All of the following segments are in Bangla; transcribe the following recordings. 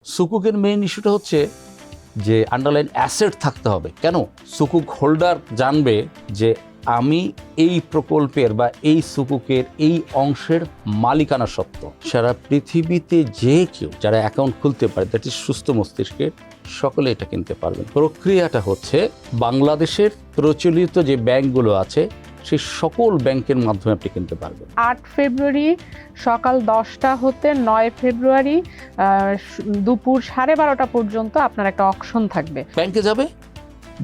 সুকুকের মেইন ইস্যুটা হচ্ছে যে আন্ডারলাইন অ্যাসেট থাকতে হবে। কেন? সুকুক হোল্ডার জানবে যে আমি এই প্রকল্পের বা এই সুকুকের এই অংশের মালিকানা সত্ত্ব। সারা পৃথিবীতে যে কেউ যারা অ্যাকাউন্ট খুলতে পারে, দ্যাট ইজ সুস্থ মস্তিষ্কের, সকলে এটা কিনতে পারবেন। প্রক্রিয়াটা হচ্ছে বাংলাদেশের প্রচলিত যে ব্যাংকগুলো আছে সেই সকল ব্যাংকের মাধ্যমে আপনি কিনতে পারবেন। 8 ফেব্রুয়ারি সকাল 10টা হতে 9 ফেব্রুয়ারি দুপুর 12:30 পর্যন্ত আপনার একটা অকশন থাকবে। ব্যাংকে যাবে,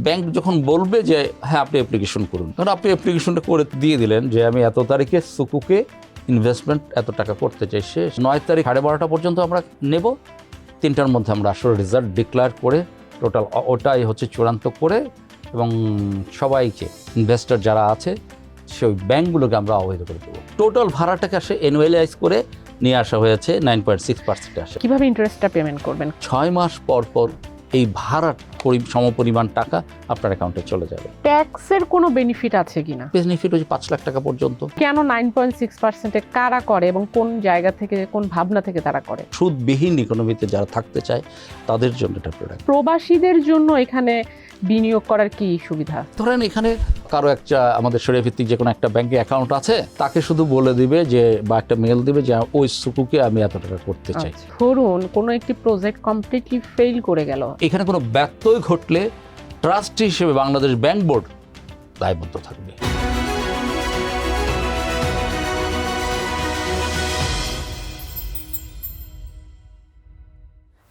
ব্যাংক যখন বলবে যে হ্যাঁ আপনি অ্যাপ্লিকেশন করুন, কারণ আপনি অ্যাপ্লিকেশনটা করে দিয়ে দিলেন যে আমি এত তারিখে সুকুকে ইনভেস্টমেন্ট এত টাকা করতে চাই, সে 9 তারিখ 12:30 পর্যন্ত আমরা নেব। 3টার মধ্যে আমরা আসলে রেজাল্ট ডিক্লেয়ার করে টোটাল ওটাই হচ্ছে চূড়ান্ত করে এবং সবাইকে ইনভেস্টর যারা আছে সেই ব্যাংকগুলোকে আমরা অবহিত করে দেবো। টোটাল ভাড়াটাকে আসে অ্যানুয়ালাইজ করে নিয়ে আসা হয়েছে 9.6% আসে। কিভাবে ইন্টারেস্টটা পেমেন্ট করবেন? 6 মাস পর পর এই ভাড়ার সমপরিমাণ টাকা আপনার অ্যাকাউন্টে চলে যাবে। ট্যাক্সের কোনো বেনিফিট আছে কিনা? বেনিফিট হচ্ছে 5 লাখ টাকা পর্যন্ত। কেন 9.6% কারা করে এবং কোন জায়গা থেকে, কোন ভাবনা থেকে তারা করে? সুদবিহীন ইকোনমিতে যারা থাকতে চায় তাদের জন্য এটা প্রোডাক্ট। প্রবাসীদের জন্য এখানে বিনিয়োগ করার কি সুবিধা? ধরেন এখানে কারো একটা আমাদের শরিয়া ভিত্তিক যে কোনো একটা ব্যাংকে অ্যাকাউন্ট আছে, তাকে শুধু বলে দিবে যে বা একটা মেল দিবে যে ওই সুকুকে আমি এত টাকা করতে চাই। ধরুন কোনো একটি প্রজেক্ট কমপ্লিটলি ফেল করে গেল, এখানে কোনো ব্যত্যয় ঘটলে ট্রাস্টি হিসেবে বাংলাদেশ ব্যাংক বোর্ড দায়বদ্ধ থাকবে।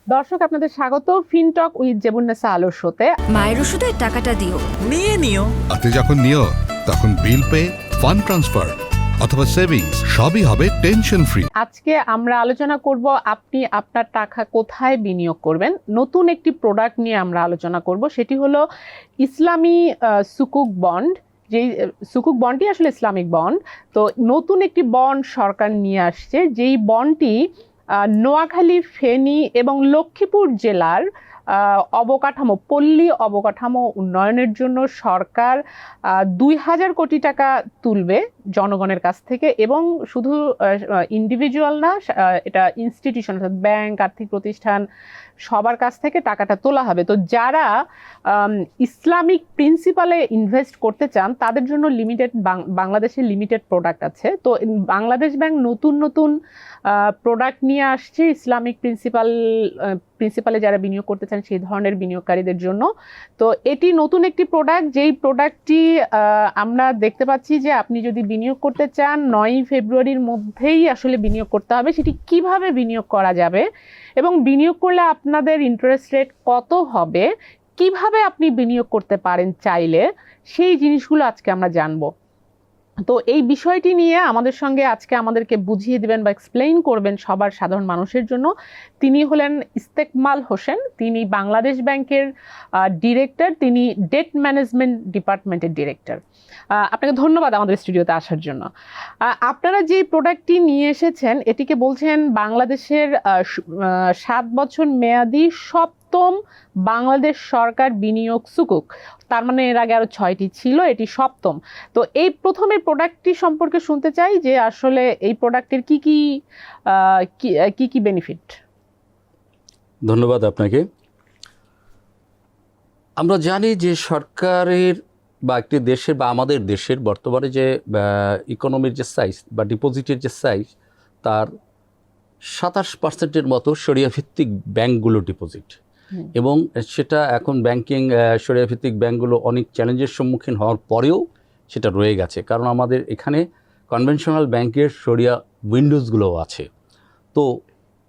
দর্শক আপনাদের স্বাগত ফিনটক উইথ জেবুন্নেসা আলোর শোতে। মায়ের ওষুধের টাকাটা দিও, নিয়ে নিও। আপনি যখন নিও তখন বিল পে, ফান্ড ট্রান্সফার অথবা সেভিংস সবই হবে টেনশন ফ্রি। আজকে আমরা আলোচনা করব আপনি আপনার টাকা কোথায় বিনিয়োগ করবেন। নতুন একটি প্রোডাক্ট নিয়ে আমরা আলোচনা করব, সেটি হলো ইসলামী সুকুক বন্ড। যেই সুকুক বন্ডটি আসলে ইসলামিক বন্ড। তো নতুন একটি বন্ড সরকার নিয়ে আসছে, যেই বন্ডটি নোয়াখালী, ফেনী এবং লক্ষ্মীপুর জেলার অবকাঠামো, পল্লী অবকাঠামো উন্নয়নের জন্য সরকার 2000 কোটি টাকা তুলবে জনগণের কাছ থেকে। এবং শুধু ইন্ডিভিজুয়াল না, এটা ইনস্টিটিউশন অর্থাৎ ব্যাংক, আর্থিক প্রতিষ্ঠান সবার কাছ থেকে টাকাটা তোলা হবে। তো যারা ইসলামিক প্রিন্সিপালে ইনভেস্ট করতে চান তাদের জন্য বাংলাদেশের লিমিটেড প্রোডাক্ট আছে। তো বাংলাদেশ ব্যাংক নতুন প্রোডাক্ট নিয়ে আসছে ইসলামিক প্রিন্সিপালে যারা বিনিয়োগ করতে চান সেই ধরনের বিনিয়োগকারীদের জন্য। তো এটি নতুন একটি প্রোডাক্ট, যেই প্রোডাক্টটি আমরা দেখতে পাচ্ছি যে আপনি যদি বিনিয়োগ করতে চান 9 ফেব্রুয়ারির মধ্যেই আসলে বিনিয়োগ করতে হবে। সেটি কিভাবে বিনিয়োগ করা যাবে এবং বিনিয়োগ করলে আপনাদের ইন্টারেস্ট রেট কত হবে, কিভাবে আপনি বিনিয়োগ করতে পারেন চাইলে, সেই জিনিসগুলো আজকে আমরা জানবো। তো এই বিষয়টি নিয়ে আমাদের সঙ্গে আজকে আমাদেরকে বুঝিয়ে দিবেন বা এক্সপ্লেইন করবেন সবার সাধারণ মানুষের জন্য তিনি হলেন ইস্তেকমাল হোসেন। তিনি বাংলাদেশ ব্যাংকের ডিরেক্টর, তিনি ডেট ম্যানেজমেন্ট ডিপার্টমেন্টের ডিরেক্টর। আপনাকে ধন্যবাদ আমাদের স্টুডিওতে আসার জন্য। আপনারা যে প্রোডাক্টটি নিয়ে এসেছেন এটিকে বলছেন বাংলাদেশের 7 বছর মেয়াদি সপ্তম বাংলাদেশ সরকার বিনিয়োগ সুকুক। তার মানে এর আগে আরো 6টি ছিল, এটি সপ্তম। তো এই প্রথমে প্রোডাক্টটি সম্পর্কে শুনতে চাই যে আসলে এই প্রোডাক্টের কি কি বেনিফিট। ধন্যবাদ আপনাকে। আমরা জানি যে সরকারের বা একটি দেশের বা আমাদের দেশের বর্তমানে যে ইকোনমির যে সাইজ বা ডিপোজিটের যে সাইজ, তার 27% মতো শরিয়া ভিত্তিক ব্যাংকগুলো ডিপোজিট। এবং সেটা এখন ব্যাংকিং শরিয়া ভিত্তিক ব্যাংকগুলো অনেক চ্যালেঞ্জের সম্মুখীন হওয়ার পরেও সেটা রয়ে গেছে, কারণ আমাদের এখানে কনভেনশনাল ব্যাংকের শরিয়া উইন্ডোজগুলোও আছে। তো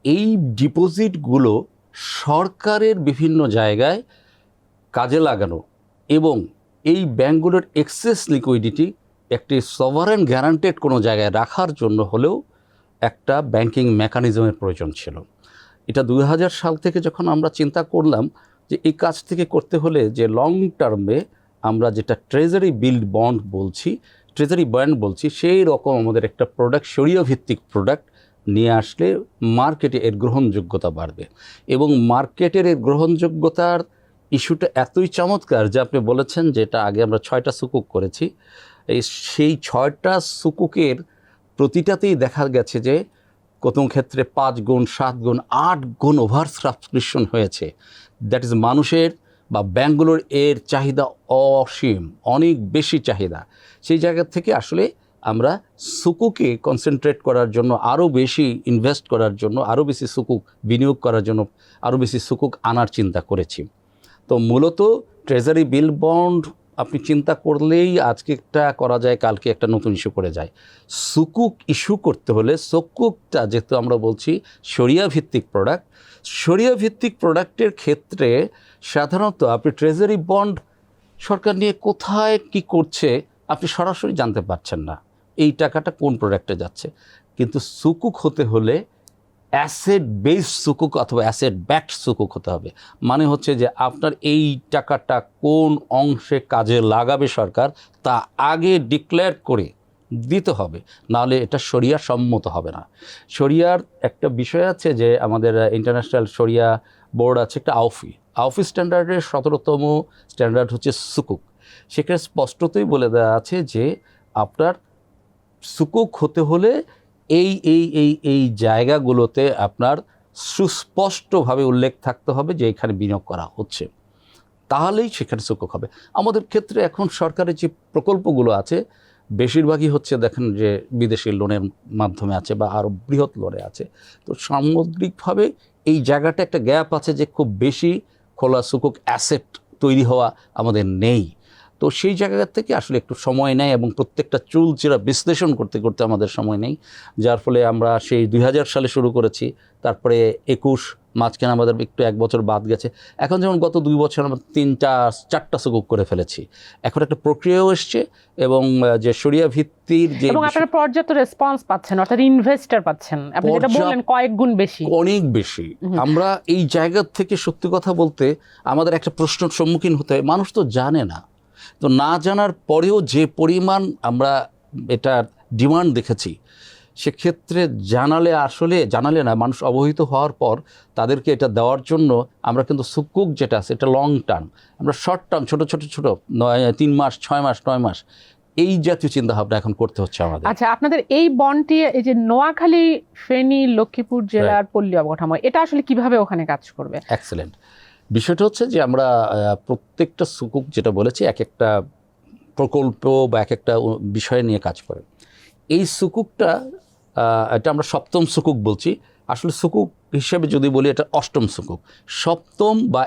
এই ডিপোজিটগুলো সরকারের বিভিন্ন জায়গায় কাজে লাগানো এবং এই ব্যাংকগুলোর এক্সেস লিকুইডিটি একটি সভারেন গ্যারান্টেড কোনো জায়গায় রাখার জন্য হলেও একটা ব্যাংকিং মেকানিজমের প্রয়োজন ছিল। এটা 2000 সাল থেকে যখন আমরা চিন্তা করলাম যে এই কাজ থেকে করতে হলে যে লং টার্মে আমরা যেটা ট্রেজারি বিল্ড বন্ড বলছি, ট্রেজারি বন্ড বলছি, সেই রকম আমাদের একটা প্রোডাক্ট, শরিয়া ভিত্তিক প্রোডাক্ট নিয়ে আসলে মার্কেটে এর গ্রহণযোগ্যতা বাড়বে। এবং মার্কেটের এর গ্রহণযোগ্যতার ইস্যুটা এতই চমৎকার যে আপনি বলেছেন যে এটা আগে আমরা 6টা সুকুক করেছি, সেই 6টা সুকুকের প্রতিটাতেই দেখা গেছে যে কোনো ক্ষেত্রে 5 গুণ 7 গুণ 8 গুণ ওভার সাবস্ক্রিপশন হয়েছে। দ্যাট ইজ মানুষের বা ব্যাঙ্কগুলোর এর চাহিদা অসীম, অনেক বেশি চাহিদা। সেই জায়গা থেকে আসলে আমরা সুকুকে কনসেন্ট্রেট করার জন্য, আরও বেশি ইনভেস্ট করার জন্য, আরও বেশি সুকুক বিনিয়োগ করার জন্য আরও বেশি সুকুক আনার চিন্তা করেছি। তো মূলত ট্রেজারি বিল বন্ড আপনি চিন্তা করলেই আজকে একটা করা যায়, কালকে একটা নতুন ইস্যু করে যায়। সুকুক ইস্যু করতে হলে সুকুকটা যেহেতু আমরা বলছি শরিয়া ভিত্তিক প্রোডাক্ট, শরিয়া ভিত্তিক প্রোডাক্টের ক্ষেত্রে সাধারণত আপনি ট্রেজারি বন্ড সরকার নিয়ে কোথায় কি করছে আপনি সরাসরি জানতে পারছেন না এই টাকাটা কোন প্রোডাক্টে যাচ্ছে। কিন্তু সুকুক হতে হলে অ্যাসেট বেসড সুকুক অথবা অ্যাসেট ব্যাকড সুকুক হতে হবে। মানে হচ্ছে যে আপনার এই টাকাটা কোন অংশে কাজে লাগাবে সরকার তা আগে ডিক্লেয়ার করে দিতে হবে, নাহলে এটা শরিয়া সম্মত হবে না। শরিয়ার একটা বিষয় আছে যে আমাদের ইন্টারন্যাশনাল শরিয়া বোর্ড আছে একটা আউফি স্ট্যান্ডার্ডের 17তম স্ট্যান্ডার্ড হচ্ছে সুকুক। সেখানে স্পষ্টতই বলে দেওয়া আছে যে আপনার সুকুক হতে হলে এই এই এই এই জায়গাগুলোতে আপনার সুস্পষ্টভাবে উল্লেখ থাকতে হবে যে এখানে বিনিয়োগ করা হচ্ছে, তাহলেই সেখানে সুকুক হবে। আমাদের ক্ষেত্রে এখন সরকারের যে প্রকল্পগুলো আছে বেশিরভাগই হচ্ছে দেখেন যে বিদেশি লোনের মাধ্যমে আছে বা আরও বৃহৎ লোনে আছে। তো সামগ্রিকভাবে এই জায়গাটা একটা গ্যাপ আছে যে খুব বেশি খোলা সুকুক অ্যাসেট তৈরি হওয়া আমাদের নেই। তো সেই জায়গা থেকে আসলে একটু সময় নেয় এবং প্রত্যেকটা চুলচেরা বিশ্লেষণ করতে করতে আমাদের সময় নেই, যার ফলে আমরা সেই 2000 সালে শুরু করেছি, তারপরে 21 মাঝখানে আমাদের একটু 1 বছর বাদ গেছে। এখন যেমন গত 2 বছর আমরা 3-4টা সুকুক করে ফেলেছি। এখন একটা প্রক্রিয়াও এসছে এবং যে শরিয়া ভিত্তির যে এবং আপনারা পর্যাপ্ত রেসপন্স পাচ্ছেন, অর্থাৎ ইনভেস্টর পাচ্ছেন, আপনি যেটা বললেন কয়েক গুণ বেশি, অনেক বেশি। আমরা এই জায়গা থেকে সত্যি কথা বলতে আমাদের একটা প্রশ্নের সম্মুখীন হতে হয়, মানুষ তো জানে না। তো না জানার পরেও যে পরিমাণ আমরা এটার ডিমান্ড দেখেছি, সেক্ষেত্রে জানালে না, মানুষ অবহিত হওয়ার পর তাদেরকে এটা দেওয়ার জন্য আমরা কিন্তু সুকুক যেটা আছে এটা লং টার্ম, আমরা শর্ট টার্ম ছোট 3 মাস 6 মাস 9 মাস এই জাতীয় চিন্তাভাবনা এখন করতে হচ্ছে আমাদের। আচ্ছা, আপনাদের এই বন্ডটি এই যে নোয়াখালী, ফেনী, লক্ষ্মীপুর জেলার পল্লী অবকাঠামো, এটা আসলে কিভাবে ওখানে কাজ করবে? এক্সেলেন্ট। বিষয়টা হচ্ছে যে আমরা প্রত্যেকটা সুকুক যেটা বলেছি এক একটা প্রকল্প বা এক একটা বিষয় নিয়ে কাজ করে। এই সুকুকটা এটা আমরা 7ম সুকুক বলছি, আসলে সুকুক হিসেবে যদি বলি এটা 8ম সুকুক। 7ম বা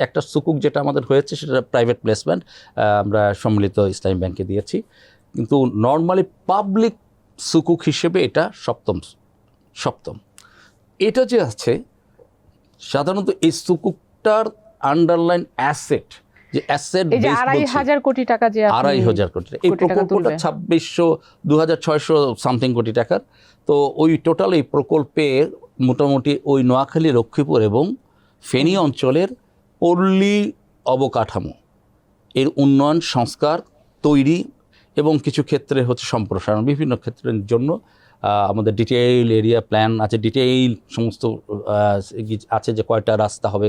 একটা সুকুক যেটা আমাদের হয়েছে সেটা প্রাইভেট প্লেসমেন্ট, আমরা সম্মিলিত ইসলামী ব্যাংকে দিয়েছি। কিন্তু নর্মালি পাবলিক সুকুক হিসেবে এটা 7ম। এটা যে আছে সাধারণত এই সুকুকটার আন্ডারলাইন অ্যাসেট, যে অ্যাসেট এই যে 2,500 কোটি টাকা, যে 2,500 কোটি, এই প্রকল্পটা 2,600 সামথিং কোটি টাকার। তো ওই টোটাল এই প্রকল্পের মোটামুটি ওই নোয়াখালী, লক্ষ্মীপুর এবং ফেনী অঞ্চলের পল্লী অবকাঠামো এর উন্নয়ন, সংস্কার, তৈরি এবং কিছু ক্ষেত্রে হচ্ছে সম্প্রসারণ, বিভিন্ন ক্ষেত্রের জন্য আমাদের ডিটেইল এরিয়া প্ল্যান আছে, ডিটেইল সমস্ত আছে যে কয়টা রাস্তা হবে,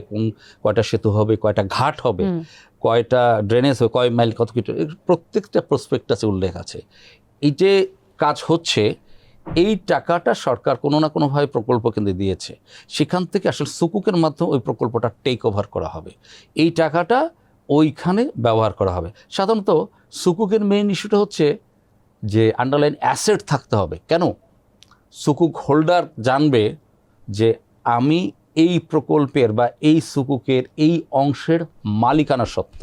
কয়টা সেতু হবে, কয়টা ঘাট হবে, কয়টা ড্রেনেজ হবে, কয় মাইল কত কিলোমিটার, প্রত্যেকটা প্রসপেক্টাসে উল্লেখ আছে। এই যে কাজ হচ্ছে, এই টাকাটা সরকার কোনো না কোনোভাবে প্রকল্প কেন্দ্রে দিয়েছে, সেখান থেকে আসলে সুকুকের মাধ্যমে ওই প্রকল্পটা টেক ওভার করা হবে, এই টাকাটা ওইখানে ব্যবহার করা হবে। সাধারণত সুকুকের মেইন ইস্যুটা হচ্ছে যে আন্ডারলাইন অ্যাসেট থাকতে হবে। কেন? সুকুক হোল্ডার জানবে যে আমি এই প্রকল্পের বা এই সুকুকের এই অংশের মালিকানা সত্ত্ব।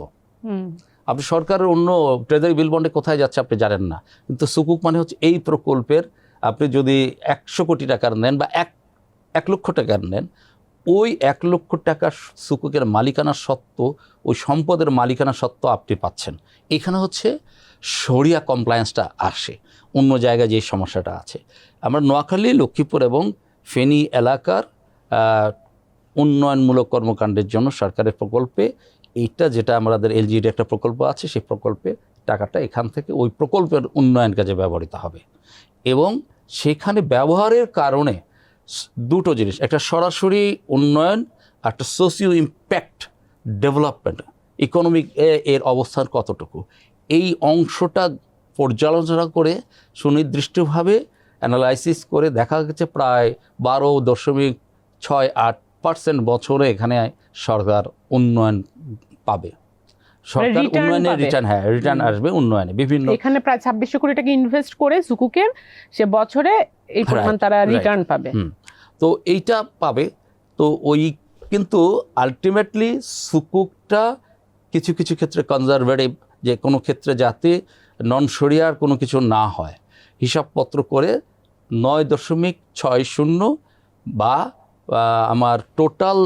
আপনি সরকারের অন্য ট্রেজারি বিল বন্ডে কোথায় যাচ্ছে আপনি জানেন না, কিন্তু সুকুক মানে হচ্ছে এই প্রকল্পের, আপনি যদি 100 কোটি টাকার নেন বা 1 লক্ষ টাকার নেন, ওই 1 লক্ষ টাকা সুকুকের মালিকানা সত্ত্ব, ওই সম্পদের মালিকানা সত্ত্ব আপনি পাচ্ছেন। এখানে হচ্ছে শরিয়া কমপ্লায়েন্সটা আসে, অন্য জায়গায় যে সমস্যাটা আছে। আমরা নোয়াখালী, লক্ষ্মীপুর এবং ফেনী এলাকার উন্নয়নমূলক কর্মকাণ্ডের জন্য সরকারের প্রকল্পে এইটা, যেটা আমাদের এলজিডি একটা প্রকল্প আছে, সেই প্রকল্পে টাকাটা এখান থেকে ওই প্রকল্পের উন্নয়ন কাজে ব্যবহৃত হবে। এবং সেখানে ব্যবহারের কারণে দুটো জিনিস, একটা সরাসরি উন্নয়ন, একটা সোশিও ইম্প্যাক্ট ডেভেলপমেন্ট, ইকোনমিক এর অবস্থান কতটুকু, এই অংশটা পর্যালোচনা করে সুনির্দিষ্টভাবে অ্যানালাইসিস করে দেখা গেছে প্রায় 12.68% বছরে এখানে সরকার উন্নয়ন পাবে। সরকার return উন্নয়নের পাবে। রিটার্ন আসবে উন্নয়নে বিভিন্ন। এখানে প্রায় 2600 কোটি টাকা ইনভেস্ট করে সুকুকে সে বছরে এই পরিমাণ তারা রিটার্ন পাবে। তো এইটা পাবে। তো ওই কিন্তু আলটিমেটলি সুকুকটা কিছু কিছু ক্ষেত্রে কনজারভেটিভ, যে কোনো ক্ষেত্রে যাতে নন শরিয়ার কোনো কিছু না হয় হিসাবপত্র করে 9.60 বা আমার টোটাল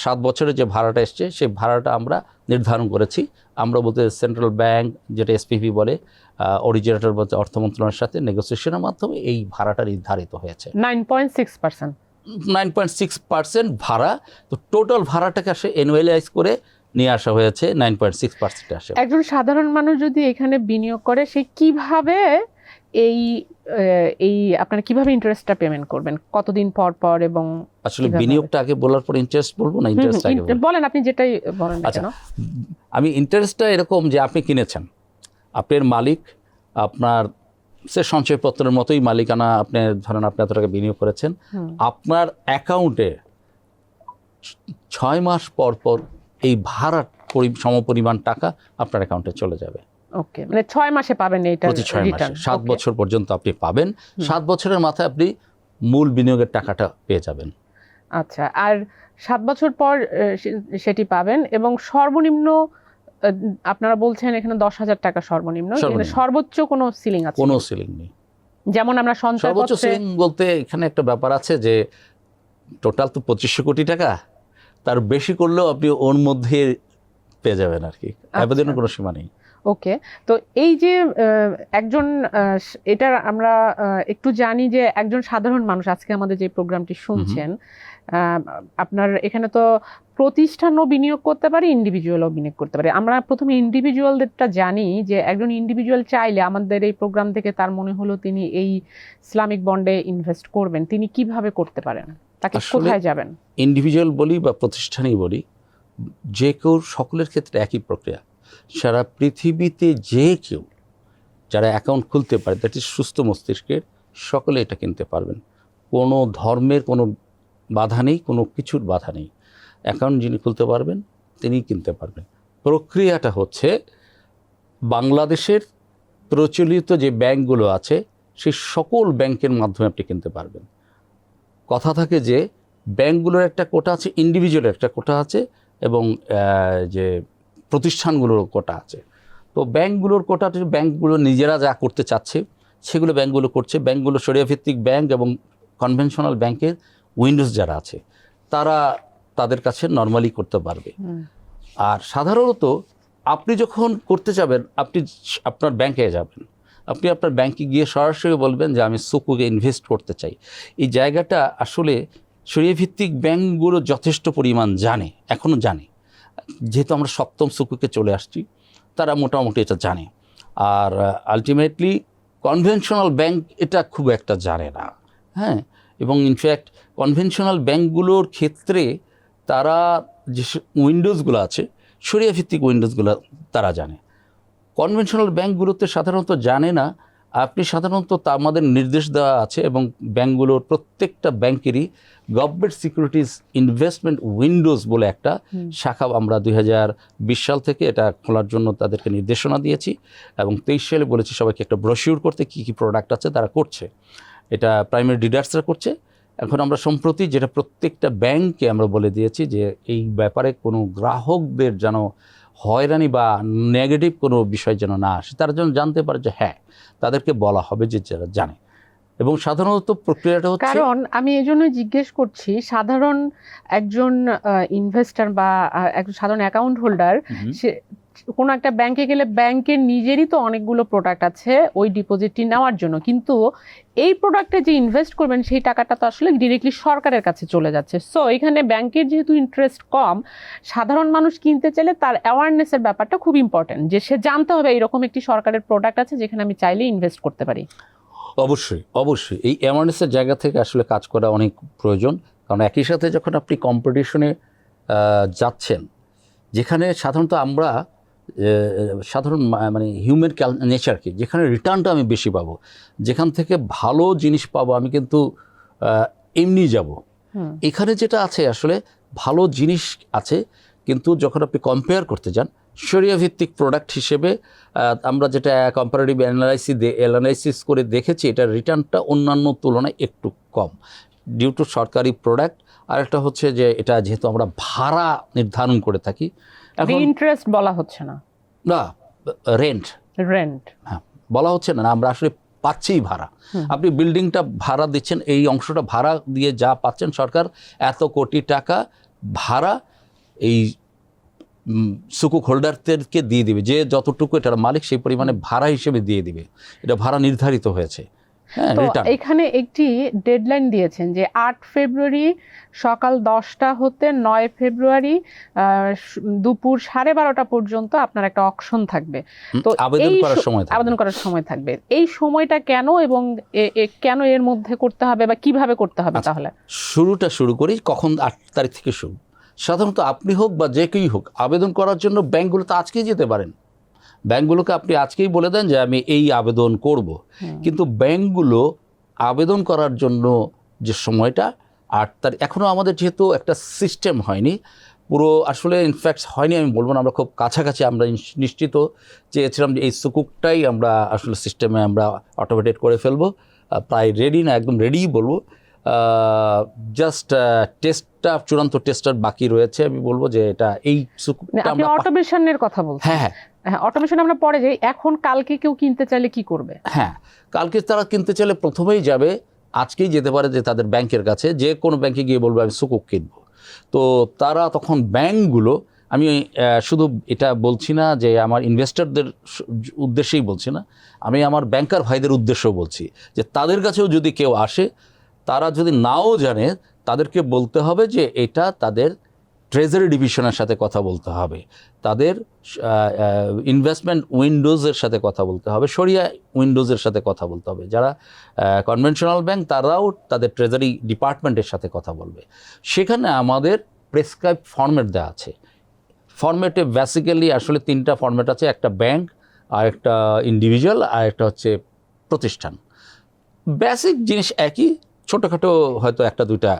7 বছরের যে ভাড়াটা এসছে সেই ভাড়াটা আমরা নির্ধারণ করেছি। আমরা বলতে সেন্ট্রাল ব্যাংক, যেটা এসপিভি বলে, অরিজিনেটর বলতে অর্থ মন্ত্রণালয়ের সাথে নেগোসিয়েশনের মাধ্যমে এই ভাড়াটা নির্ধারিত হয়েছে 9.6%। 9.6% ভাড়া। তো টোটাল ভাড়াটাকে আসে অ্যানুয়ালাইজ করে নিয়ে আসা হয়েছে 9.6% আসে। একজন সাধারণ মানুষ যদি এখানে বিনিয়োগ করে সে কিভাবে এই আপনারা কিভাবে ইন্টারেস্টটা পেমেন্ট করবেন, কতদিন পর পর, এবং আসলে বিনিয়োগটা আগে বলার পর ইন্টারেস্ট বলবো না? ইন্টারেস্ট আগে বলেন, আপনি যেটাই বলেন না আচ্ছা, কেন। আমি ইন্টারেস্টটা এরকম যে আপনি কিনেছেন, আপনার মালিক আপনার সে সঞ্চয়পত্রের মতোই মালিকানা, আপনি ধরেন আপনি এত টাকা বিনিয়োগ করেছেন, আপনার অ্যাকাউন্টে 6 মাস পর পর এই ভাড়ার সমপরিমাণ টাকা আপনার অ্যাকাউন্টে চলে যাবে। ওকে, মানে 6 মাসে পাবেন এইটা প্রতি 6 মাসে রিটার্ন। 7 বছর পর্যন্ত আপনি পাবেন। 7 বছরের মাথায় আপনি মূল বিনিয়োগের টাকাটা পেয়ে যাবেন। আচ্ছা, আর 7 বছর পর সেটি পাবেন, এবং সর্বনিম্ন আপনারা বলছেন এখানে 10,000 টাকা সর্বনিম্ন, এখানে সর্বোচ্চ কোনো সিলিং আছে? কোনো সিলিং নেই। যেমন আমরা সর্বোচ্চ সঞ্চয়পত্রে সিলিং বলতে এখানে একটা ব্যাপার আছে যে টোটাল তো 2500 কোটি টাকা, তার বেশি করলেও আপনি ওর মধ্যে পেয়ে যাবেন আর কি, আবেদনের কোনো সীমা নেই। ওকে, তো এই যে একজন এটা আমরা একটু জানি যে একজন সাধারণ মানুষ আজকে আমাদের যে প্রোগ্রামটি শুনছেন, আপনার এখানে তো প্রতিষ্ঠানও বিনিয়োগ করতে পারে, ইন্ডিভিজুয়ালও বিনিয়োগ করতে পারে। আমরা প্রথমে ইন্ডিভিজুয়ালদেরটা জানি যে একজন ইন্ডিভিজুয়াল চাইলে আমাদের এই প্রোগ্রাম থেকে তার মনে হলো তিনি এই ইসলামিক বন্ডে ইনভেস্ট করবেন, তিনি কিভাবে করতে পারেন, তাকে কোথায় যাবেন? ইন্ডিভিজুয়াল বলি বা প্রতিষ্ঠানই বলি, যে কেউ সকলের ক্ষেত্রে একই প্রক্রিয়া। সারা পৃথিবীতে যে কেউ যারা অ্যাকাউন্ট খুলতে পারে, দ্যাট ইজ সুস্থ মস্তিষ্কের, সকলে এটা কিনতে পারবেন। কোনো ধর্মের কোনো বাধা নেই, কোনো কিছুর বাধা নেই। অ্যাকাউন্ট যিনি খুলতে পারবেন তিনিই কিনতে পারবেন। প্রক্রিয়াটা হচ্ছে বাংলাদেশের প্রচলিত যে ব্যাংকগুলো আছে সেই সকল ব্যাংকের মাধ্যমে আপনি কিনতে পারবেন। কথা থাকে যে ব্যাংকগুলোর একটা কোটা আছে, ইন্ডিভিজুয়ালের একটা কোটা আছে, এবং যে প্রতিষ্ঠানগুলোর কোটা আছে। তো ব্যাংকগুলোর কোটা, ব্যাংকগুলো নিজেরা যা করতে চাচ্ছে সেগুলো ব্যাংকগুলো করছে। ব্যাংকগুলো শরিয়াভিত্তিক ব্যাংক এবং কনভেনশনাল ব্যাংকের উইন্ডোজ যারা আছে তারা তাদের কাছে নর্মালি করতে পারবে। আর সাধারণত আপনি যখন করতে যাবেন, আপনি আপনার ব্যাংকে যাবেন, আপনি আপনার ব্যাংকে গিয়ে সরাসরি বলবেন যে আমি সুকুকে ইনভেস্ট করতে চাই। এই জায়গাটা আসলে শরিয়াভিত্তিক ব্যাংকগুলো যথেষ্ট পরিমাণ জানে, এখনও জানে, যেহেতু আমরা 7ম সুকুকে চলে আসছি, তারা মোটামুটি এটা জানে। আর আলটিমেটলি কনভেনশনাল ব্যাংক এটা খুব একটা জানে না, হ্যাঁ। এবং ইনফ্যাক্ট কনভেনশনাল ব্যাংকগুলোর ক্ষেত্রে তারা যে উইন্ডোজগুলো আছে, শরিয়াভিত্তিক উইন্ডোজগুলো তারা জানে। কনভেনশনাল ব্যাংকগুলোতে সাধারণত জানে না। আপনি সাধারণত আমাদের নির্দেশ দেওয়া আছে, এবং ব্যাংকগুলোর প্রত্যেকটা ব্যাংকেরই গভর্নমেন্ট সিকিউরিটিজ ইনভেস্টমেন্ট উইন্ডোজ বলে একটা শাখা আমরা 2020 সাল থেকে এটা খোলার জন্য তাদেরকে নির্দেশনা দিয়েছি, এবং 23 সালে বলেছি সবাইকে একটা ব্রোশিউর করতে, কী কী প্রোডাক্ট আছে তারা করছে। এটা প্রাইমারি ডিলার্সরা করছে। এখন আমরা সম্প্রতি যেটা প্রত্যেকটা ব্যাংককে আমরা বলে দিয়েছি যে এই ব্যাপারে কোনো গ্রাহকদের যেন হয়রানি বা নেগেটিভ কোনো বিষয় যেন না আসে, তারা যেন জানতে পারে যে হ্যাঁ, তাদেরকে বলা হবে যে যারা জানে। এবং সাধারণত প্রক্রিয়াটা হচ্ছে, কারণ আমি এই জন্য জিজ্ঞেস করছি, সাধারণ একজন ইনভেস্টর বা একজন সাধারণ অ্যাকাউন্ট হোল্ডার, সে কোনো একটা ব্যাংকে গেলে ব্যাংকের নিজেরই তো অনেকগুলো প্রোডাক্ট আছে ওই ডিপোজিটটি নেওয়ার জন্য, কিন্তু এই প্রোডাক্টে যে ইনভেস্ট করবেন সেই টাকাটা তো আসলে ডিরেক্টলি সরকারের কাছে চলে যাচ্ছে। সো এখানে ব্যাংকের যেহেতু ইন্টারেস্ট কম, সাধারণ মানুষ কিনতে চাইলে তার অ্যাওয়ারনেসের ব্যাপারটা খুব ইম্পর্টেন্ট, যে সে জানতে হবে এরকম একটি সরকারের প্রোডাক্ট আছে যেখানে আমি চাইলে ইনভেস্ট করতে পারি। অবশ্যই অবশ্যই এই অ্যাওয়ারনেসের জায়গা থেকে আসলে কাজ করা অনেক প্রয়োজন। কারণ একই সাথে যখন আপনি কম্পিটিশনে যাচ্ছেন, যেখানে সাধারণত আমরা সাধারণ মানে হিউম্যান নেচারকে, যেখানে রিটার্নটা আমি বেশি পাবো, যেখান থেকে ভালো জিনিস পাবো, আমি কিন্তু এমনি যাব। এখানে যেটা আছে আসলে ভালো জিনিস আছে, কিন্তু যখন আপনি কম্পেয়ার করতে যান শরিয়া ভিত্তিক প্রোডাক্ট হিসেবে আমরা যেটা কম্পারেটিভ অ্যানালাইসিস করে দেখেছি, এটার রিটার্নটা অন্যান্য তুলনায় একটু কম ডিউ টু সরকারি প্রোডাক্ট। আর একটা হচ্ছে যে এটা যেহেতু আমরা ভাড়া নির্ধারণ করে থাকি, এখন ইন্টারেস্ট বলা হচ্ছে না, না রেন্ট হ্যাঁ বলা হচ্ছে না, আমরা আসলে পাচ্ছিই ভাড়া। আপনি বিল্ডিংটা ভাড়া দিচ্ছেন, এই অংশটা ভাড়া দিয়ে যা পাচ্ছেন, সরকার এত কোটি টাকা ভাড়া এই সুকুক হোল্ডারদেরকে দিয়ে দিবে, যে যতটুকু এটার মালিক সেই পরিমাণে ভাড়া হিসেবে দিয়ে দিবে। এটা ভাড়া নির্ধারিত হয়েছে। হ্যাঁ, তো return। এখানে একটি ডেডলাইন দিয়েছেন যে 8 ফেব্রুয়ারি সকাল 10টা হতে 9 ফেব্রুয়ারি দুপুর 12:30 পর্যন্ত আপনার একটা অকশন থাকবে। তো আবেদন করার সময় থাকবে। আবেদন করার সময় থাকবে। এই সময়টা কেন এবং কেন এর মধ্যে করতে হবে বা কিভাবে করতে হবে? তাহলে শুরুটা শুরু করি, কখন 8 তারিখ থেকে শুরু। সাধারণত আপনি হোক বা যে কেউই হোক, আবেদন করার জন্য ব্যাংকগুলোতে আজকেই যেতে পারেন। ব্যাংকগুলোকে আপনি আজকেই বলে দেন যে আমি এই আবেদন করব, কিন্তু ব্যাংকগুলো আবেদন করার জন্য যে সময়টা 8 তারিখ, এখনও আমাদের যেহেতু একটা সিস্টেম হয়নি পুরো, আসলে ইনফ্যাক্ট হয়নি আমি বলবো না, আমরা খুব কাছাকাছি, আমরা নিশ্চিত চেয়েছিলাম যে এই সুকুকটাই আমরা আসলে সিস্টেমে আমরা অটোমেটেড করে ফেলবো, প্রায় রেডি না, একদম রেডিই বলবো। জাস্ট টেস্টটা, চূড়ান্ত টেস্টটা বাকি রয়েছে। আমি বলবো যে এটা এই সুকুকটা আপনি অটোমেশনের কথা বলছেন। হ্যাঁ হ্যাঁ, অটোমেশন আমরা পরে যাই। এখন কালকে কেউ কিনতে চাইলে কি করবে? হ্যাঁ, কালকে তারা কিনতে চাইলে প্রথমেই যাবে, আজকেই যেতে পারে যে তাদের ব্যাংকের কাছে, যে কোনো ব্যাংকে গিয়ে বলবে আমি সুকুক কিনবো। তো তারা তখন ব্যাংকগুলো, আমি শুধু এটা বলছি না যে আমার ইনভেস্টরদের উদ্দেশ্যেই বলছি না, আমি আমার ব্যাংকার ভাইদের উদ্দেশ্যেও বলছি যে তাদের কাছেও যদি কেউ আসে, তারা যদি নাও জানে, তাদেরকে বলতে হবে যে এটা তাদের ট্রেজারি ডিভিশনের সাথে কথা বলতে হবে, তাদের ইনভেস্টমেন্ট উইন্ডোজের সাথে কথা বলতে হবে, শরিয়া উইন্ডোজের সাথে কথা বলতে হবে। যারা কনভেনশনাল ব্যাংক, তারাও তাদের ট্রেজারি ডিপার্টমেন্টের সাথে কথা বলবে। সেখানে আমাদের প্রেসক্রাইব ফরম্যাট দেওয়া আছে। ফরম্যাটে বেসিক্যালি আসলে 3টা ফরম্যাট আছে, একটা ব্যাংক, আর একটা ইন্ডিভিজুয়াল, আর একটা হচ্ছে প্রতিষ্ঠান। বেসিক জিনিস একই, ছোটোখাটো হয়তো 1-2টা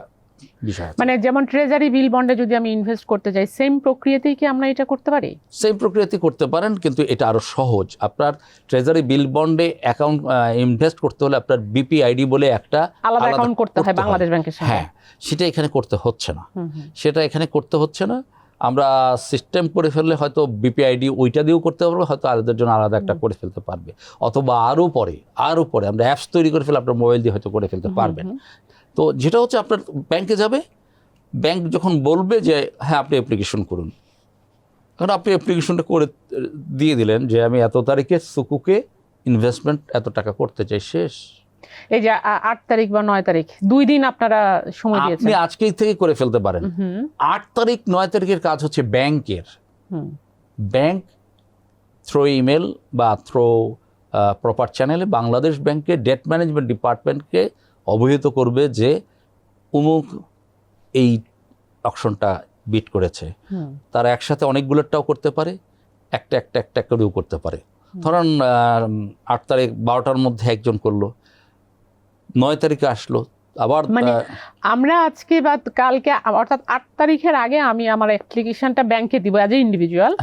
বিষয় আছে। মানে যেমন ট্রেজারি বিল বন্ডে যদি আমি ইনভেস্ট করতে যাই, সেম প্রক্রিয়াতেই কি আমরা এটা করতে পারি? সেম প্রক্রিয়াতে করতে পারেন, কিন্তু এটা আরও সহজ। আপনার ট্রেজারি বিল বন্ডে অ্যাকাউন্ট ইনভেস্ট করতে হলে আপনার বিপিআইডি বলে একটা আলাদা অ্যাকাউন্ট করতে হয় বাংলাদেশ ব্যাংকের সাথে। হ্যাঁ, সেটা এখানে করতে হচ্ছে না। আমরা সিস্টেম করে ফেললে হয়তো বিপিআইডি ওইটা দিয়েও করতে পারবো, হয়তো আলাদার জন্য আলাদা একটা করে ফেলতে পারবে, অথবা আরও পরে আমরা অ্যাপস তৈরি করে ফেলে আপনার মোবাইল দিয়ে হয়তো করে ফেলতে পারবেন। তো যেটা হচ্ছে আপনার ব্যাংকে যাবে, ব্যাংক যখন বলবে যে হ্যাঁ আপনি অ্যাপ্লিকেশন করুন, কারণ আপনি অ্যাপ্লিকেশনটা করে দিয়ে দিলেন যে আমি এত তারিখে সুকুকে ইনভেস্টমেন্ট এত টাকা করতে চাই, শেষ। এই যে 8 তারিখ বা 9 তারিখ 2 দিন আপনারা সময় দিয়েছেন, আপনি আজকেই থেকে করে ফেলতে পারেন। 8 তারিখ 9 তারিখের কাজ হচ্ছে ব্যাংকের। ব্যাংক থ্রো ইমেল বা থ্রো প্রপার চ্যানেলে বাংলাদেশ ব্যাংকের ডেট ম্যানেজমেন্ট ডিপার্টমেন্টকে অবহিত করবে যে অমুক এই অকশনটা বিট করেছে। তারা একসাথে অনেকগুলোটাও করতে পারে, একটা করেও করতে পারে। ধরুন 8 তারিখ 12টার মধ্যে একজন করলো, 9 তারিখে আসলো, আবার মানে আমরা আজকে বা কালকে অর্থাৎ 8 তারিখের আগে আমি আমার অ্যাপ্লিকেশনটা ব্যাংকে দিব অ্যাজ এ ইন্ডিভিজুয়াল,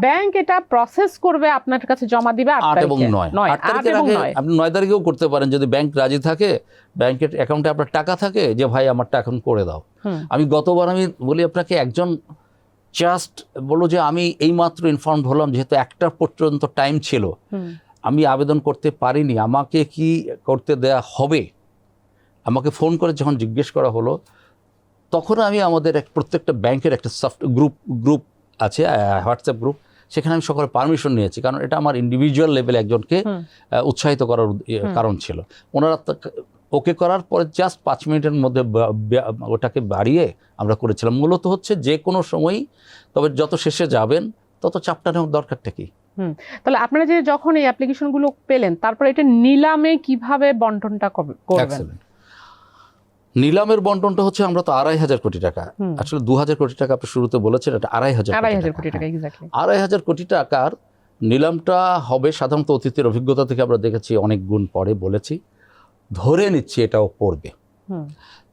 ব্যাংক এটা প্রসেস করবে, আপনার কাছে জমা দিবে 8 এবং 9 তারিখের আগে আপনি 9 তারিখেও করতে পারেন, যদি ব্যাংক রাজি থাকে, ব্যাংকের অ্যাকাউন্টে আপনার টাকা থাকে, যে ভাই আমারটা এখন করে দাও। আমি গতবার আমি বলি আপনাকে, একজন জাস্ট বললো যে আমি এইমাত্র ইনফর্মড হলাম, যেহেতু 1টা পর্যন্ত টাইম ছিল, আমি আবেদন করতে পারিনি, আমাকে কি করতে দেয়া হবে? আমাকে ফোন করে যখন জিজ্ঞেস করা হলো, তখন আমি আমাদের প্রত্যেকটা ব্যাংকের একটা গ্রুপ আছে, হোয়াটসঅ্যাপ গ্রুপ, সেখানে আমি সকলের পারমিশন নিয়েছি, কারণ এটা আমার ইন্ডিভিজুয়াল লেভেলে একজনকে উৎসাহিত করার কারণ ছিল। ওনারা ওকে করার পরে জাস্ট 5 মিনিটের মধ্যে ওটাকে বাড়িয়ে আমরা করেছিলাম। মূলত হচ্ছে যে কোনো সময়ই, তবে যত শেষে যাবেন তত চাপটা নেওয়ার দরকারটা কি। তাহলে আপনারা যে যখন এই অ্যাপ্লিকেশনগুলো পেলেন, তারপর এটা নিলামে কিভাবে বন্টনটা করবেন? নিলামের বন্টনটা হচ্ছে আমরা তো 2,500 কোটি টাকা, আসলে 2,000 কোটি টাকা আপনি শুরুতে বলেছেন, এটা 2,500 কোটি টাকা এক্স্যাক্টলি। 2,500 কোটি টাকার নিলামটা হবে সাধারণত অতীতের অভিজ্ঞতা থেকে আমরা দেখেছি অনেক গুণ পরে বলেছি, ধরে নিচ্ছি এটাও পড়বে।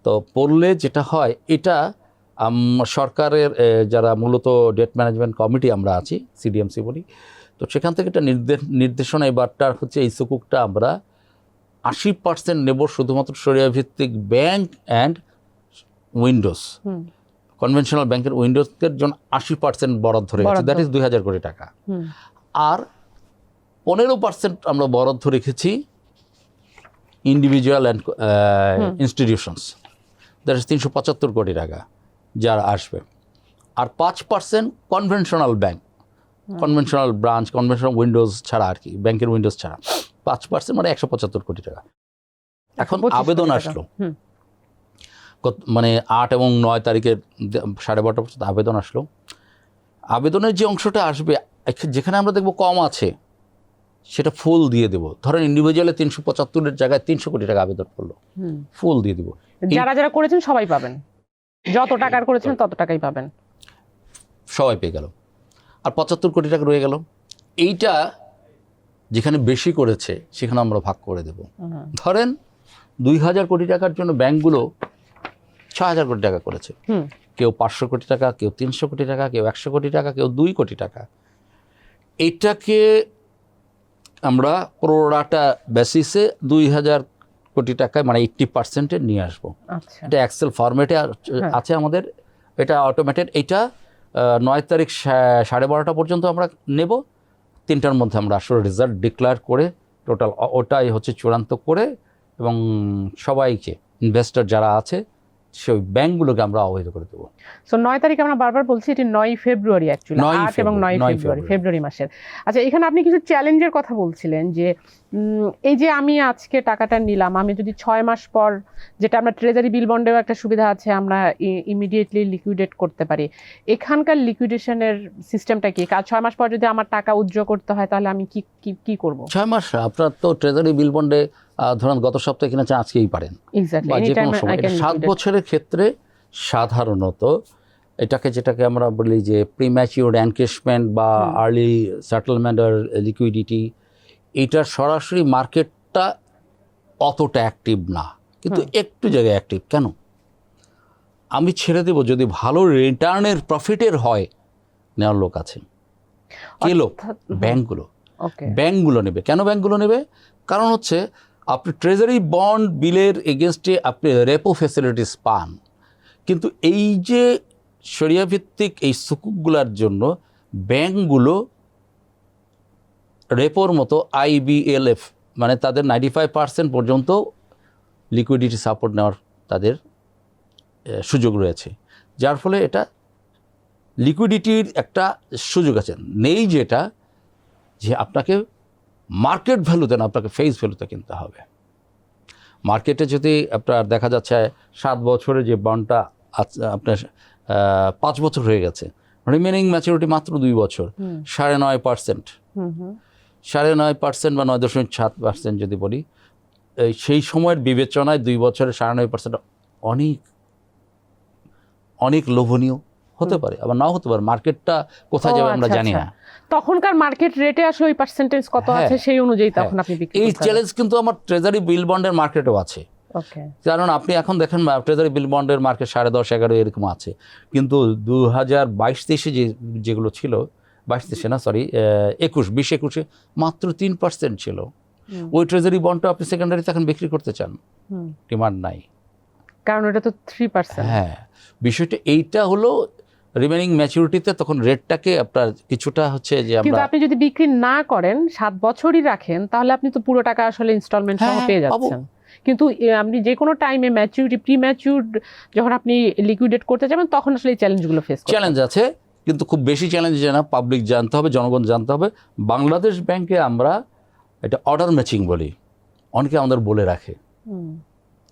তো পড়লে যেটা হয় এটা সরকারের যারা মূলত ডেট ম্যানেজমেন্ট কমিটি আমরা আছি, সিডিএমসি বলি, তো সেখান থেকে একটা নির্দেশনা এবারটার হচ্ছে এই সুকুকটা আমরা 80% নেব শুধুমাত্র শরিয়া ভিত্তিক ব্যাংক অ্যান্ড উইন্ডোজ, কনভেনশনাল ব্যাংকের উইন্ডোজের জন্য 80% বরাদ্দ রেখেছি, দ্যাট ইজ 2,000 কোটি টাকা। আর 15% আমরা বরাদ্দ রেখেছি individual and institutions, that is 375 কোটি টাকা যারা আসবে। আর 5% conventional bank, conventional branch, conventional Windows ছাড়া আর কি, ব্যাংকের উইন্ডোজ ছাড়া 5% মানে 175 কোটি টাকা। এখন আবেদন আসলো মানে 8 এবং 9 তারিখের 12:30 পর্যন্ত আবেদন আসলো। আবেদনের যে অংশটা আসবে যেখানে আমরা দেখব কম আছে সেটা ফুল দিয়ে দেবো। ধরেন ইন্ডিভিজুয়ালে 375-এর জায়গায় 300 কোটি টাকা আবেদন করলো, ফুল দিয়ে দিব। যারা যারা করেছেন সবাই পাবেন, যত টাকার করেছেন তত টাকাই পাবেন, সবাই পেয়ে গেল। আর 75 কোটি টাকা রয়ে গেল। এইটা যেখানে বেশি করেছে সেখানে আমরা ভাগ করে দেব। ধরেন 2,000 কোটি টাকার জন্য ব্যাংকগুলো 6,000 কোটি টাকা করেছে, কেউ 500 কোটি টাকা, কেউ 300 কোটি টাকা, কেউ 100 কোটি টাকা, কেউ 2 কোটি টাকা। এটাকে আমরা প্রোরাটা বেসিসে 2,000 কোটি টাকায় মানে 80% নিয়ে আসবো। এটা এক্সেল ফরম্যাটে আছে আমাদের, এটা অটোমেটেড। এইটা 9 তারিখ 12:30 পর্যন্ত আমরা নেব। 3টার মধ্যে আমরা আসলে রেজাল্ট ডিক্লেয়ার করে টোটাল ওটাই হচ্ছে চূড়ান্ত করে এবং সবাইকে ইনভেস্টর যারা আছে সেই ব্যাংকগুলোকে আমরা অবহিত করে দেবো। সো 9 তারিখ আমরা বারবার বলছি, এটি 9 ফেব্রুয়ারি অ্যাকচুয়ালি, 8 এবং 9 ফেব্রুয়ারি, ফেব্রুয়ারি মাসের। আচ্ছা, এখানে আপনি কিছু চ্যালেঞ্জের কথা বলছিলেন যে এই যে আমি আজকে টাকাটা নিলাম, আমি যদি 6 মাস পর, যেটা আমরা ট্রেজারি বিল বন্ডেও একটা সুবিধা আছে, আমরা ইমিডিয়েটলি লিকুইডেট করতে পারি। এখানকার লিকুইডেশনের সিস্টেমটা কি? 6 মাস পর যদি আমার টাকা উইথড্র করতে হয় তাহলে আমি কি করব? 6 মাস আপনার তো ট্রেজারি বিল বন্ডে ধরুন গত সপ্তাহে কিনেছেন, আজকেই পারেন, বা যে কোনো সময়। 7 বছরের ক্ষেত্রে সাধারণত যেটাকে আমরা বলি যে প্রিম্যাচিউরড এনকেশমেন্ট বা আর্লি সেটেলমেন্ট আর লিকুইডিটি, এটা সরাসরি মার্কেটটা অতটা অ্যাক্টিভ না, কিন্তু একটু জায়গায় অ্যাক্টিভ। কেন? আমি ছেড়ে দেব যদি ভালো রিটার্নের প্রফিটের হয়, নেওয়ার লোক আছে। কে লোক? ব্যাংকগুলো। ব্যাংকগুলো নেবে। কেন ব্যাংকগুলো নেবে? কারণ হচ্ছে আপনি ট্রেজারি বন্ড বিলের এগেনস্টে আপনি রেপো ফ্যাসিলিটিস পান, কিন্তু এই যে শরিয়া ভিত্তিক এই সুকুকগুলোর জন্য ব্যাংকগুলো রেপোর মতো IBLF মানে তাদের 95% পর্যন্ত লিকুইডিটি সাপোর্ট নেওয়ার তাদের সুযোগ রয়েছে, যার ফলে এটা লিকুইডিটির একটা সুযোগ আছে। নেই যেটা যে আপনাকে মার্কেট ভ্যালুতে না, আপনাকে ফেস ভ্যালুতে কিনতে হবে। মার্কেটে যদি আপনার দেখা যাচ্ছে 7 বছরে যে বন্ডটা আপনার 5 বছর হয়ে গেছে, রিমেনিং ম্যাচুরিটি মাত্র 2 বছর, 9.5%, 9.5% বা 9.7% যদি বলি, সেই সময়ের বিবেচনায় 2 বছরে 9.5% অনেক লোভনীয় হতে পারে, আবার নাও হতে পারে। মার্কেটটা কোথায় যাবে আমরা জানি না। তখনকার মার্কেট রেটে আসলে ওই পার্সেন্টেজ কত আছে সেই অনুযায়ী তখন আপনি বিক্রি করতে এই চ্যালেঞ্জ কিন্তু আমার ট্রেজারি বিল বন্ডের মার্কেটেও আছে। কারণ আপনি এখন দেখেন ট্রেজারি বিল বন্ডের মার্কেট 10.5-11 এরকম আছে, কিন্তু 2022-23 যেগুলো ছিল, 22-23 না সরি 20-21 মাত্র 3% ছিল। ওই ট্রেজারি বন্ডটা আপনি সেকেন্ডারিতে এখন বিক্রি করতে চান, ডিমান্ড নাই, কারণ এটা তো 3%। হ্যাঁ, বিষয়টা এইটা হলো রিমেনিং ম্যাচুরিটিতে তখন রেটটাকে আপনার কিছুটা হচ্ছে যে আমরা, কিন্তু আপনি যদি বিক্রি না করেন 7 বছরই রাখেন, তাহলে আপনি তো পুরো টাকা আসলে ইনস্টলমেন্ট সহ পেয়ে যাচ্ছেন। কিন্তু আপনি যে কোনো টাইমে ম্যাচুরিটি প্রিম্যাচুরড যখন আপনি লিকুইডেট করতে যাবেন তখন আসলে এই চ্যালেঞ্জগুলো ফেস করতে চ্যালেঞ্জ আছে, কিন্তু খুব বেশি চ্যালেঞ্জ না। পাবলিক জানতে হবে, জনগণ জানতে হবে। বাংলাদেশ ব্যাংকে আমরা এটা অর্ডার ম্যাচিং বলি। অনেকে আমাদের বলে রাখে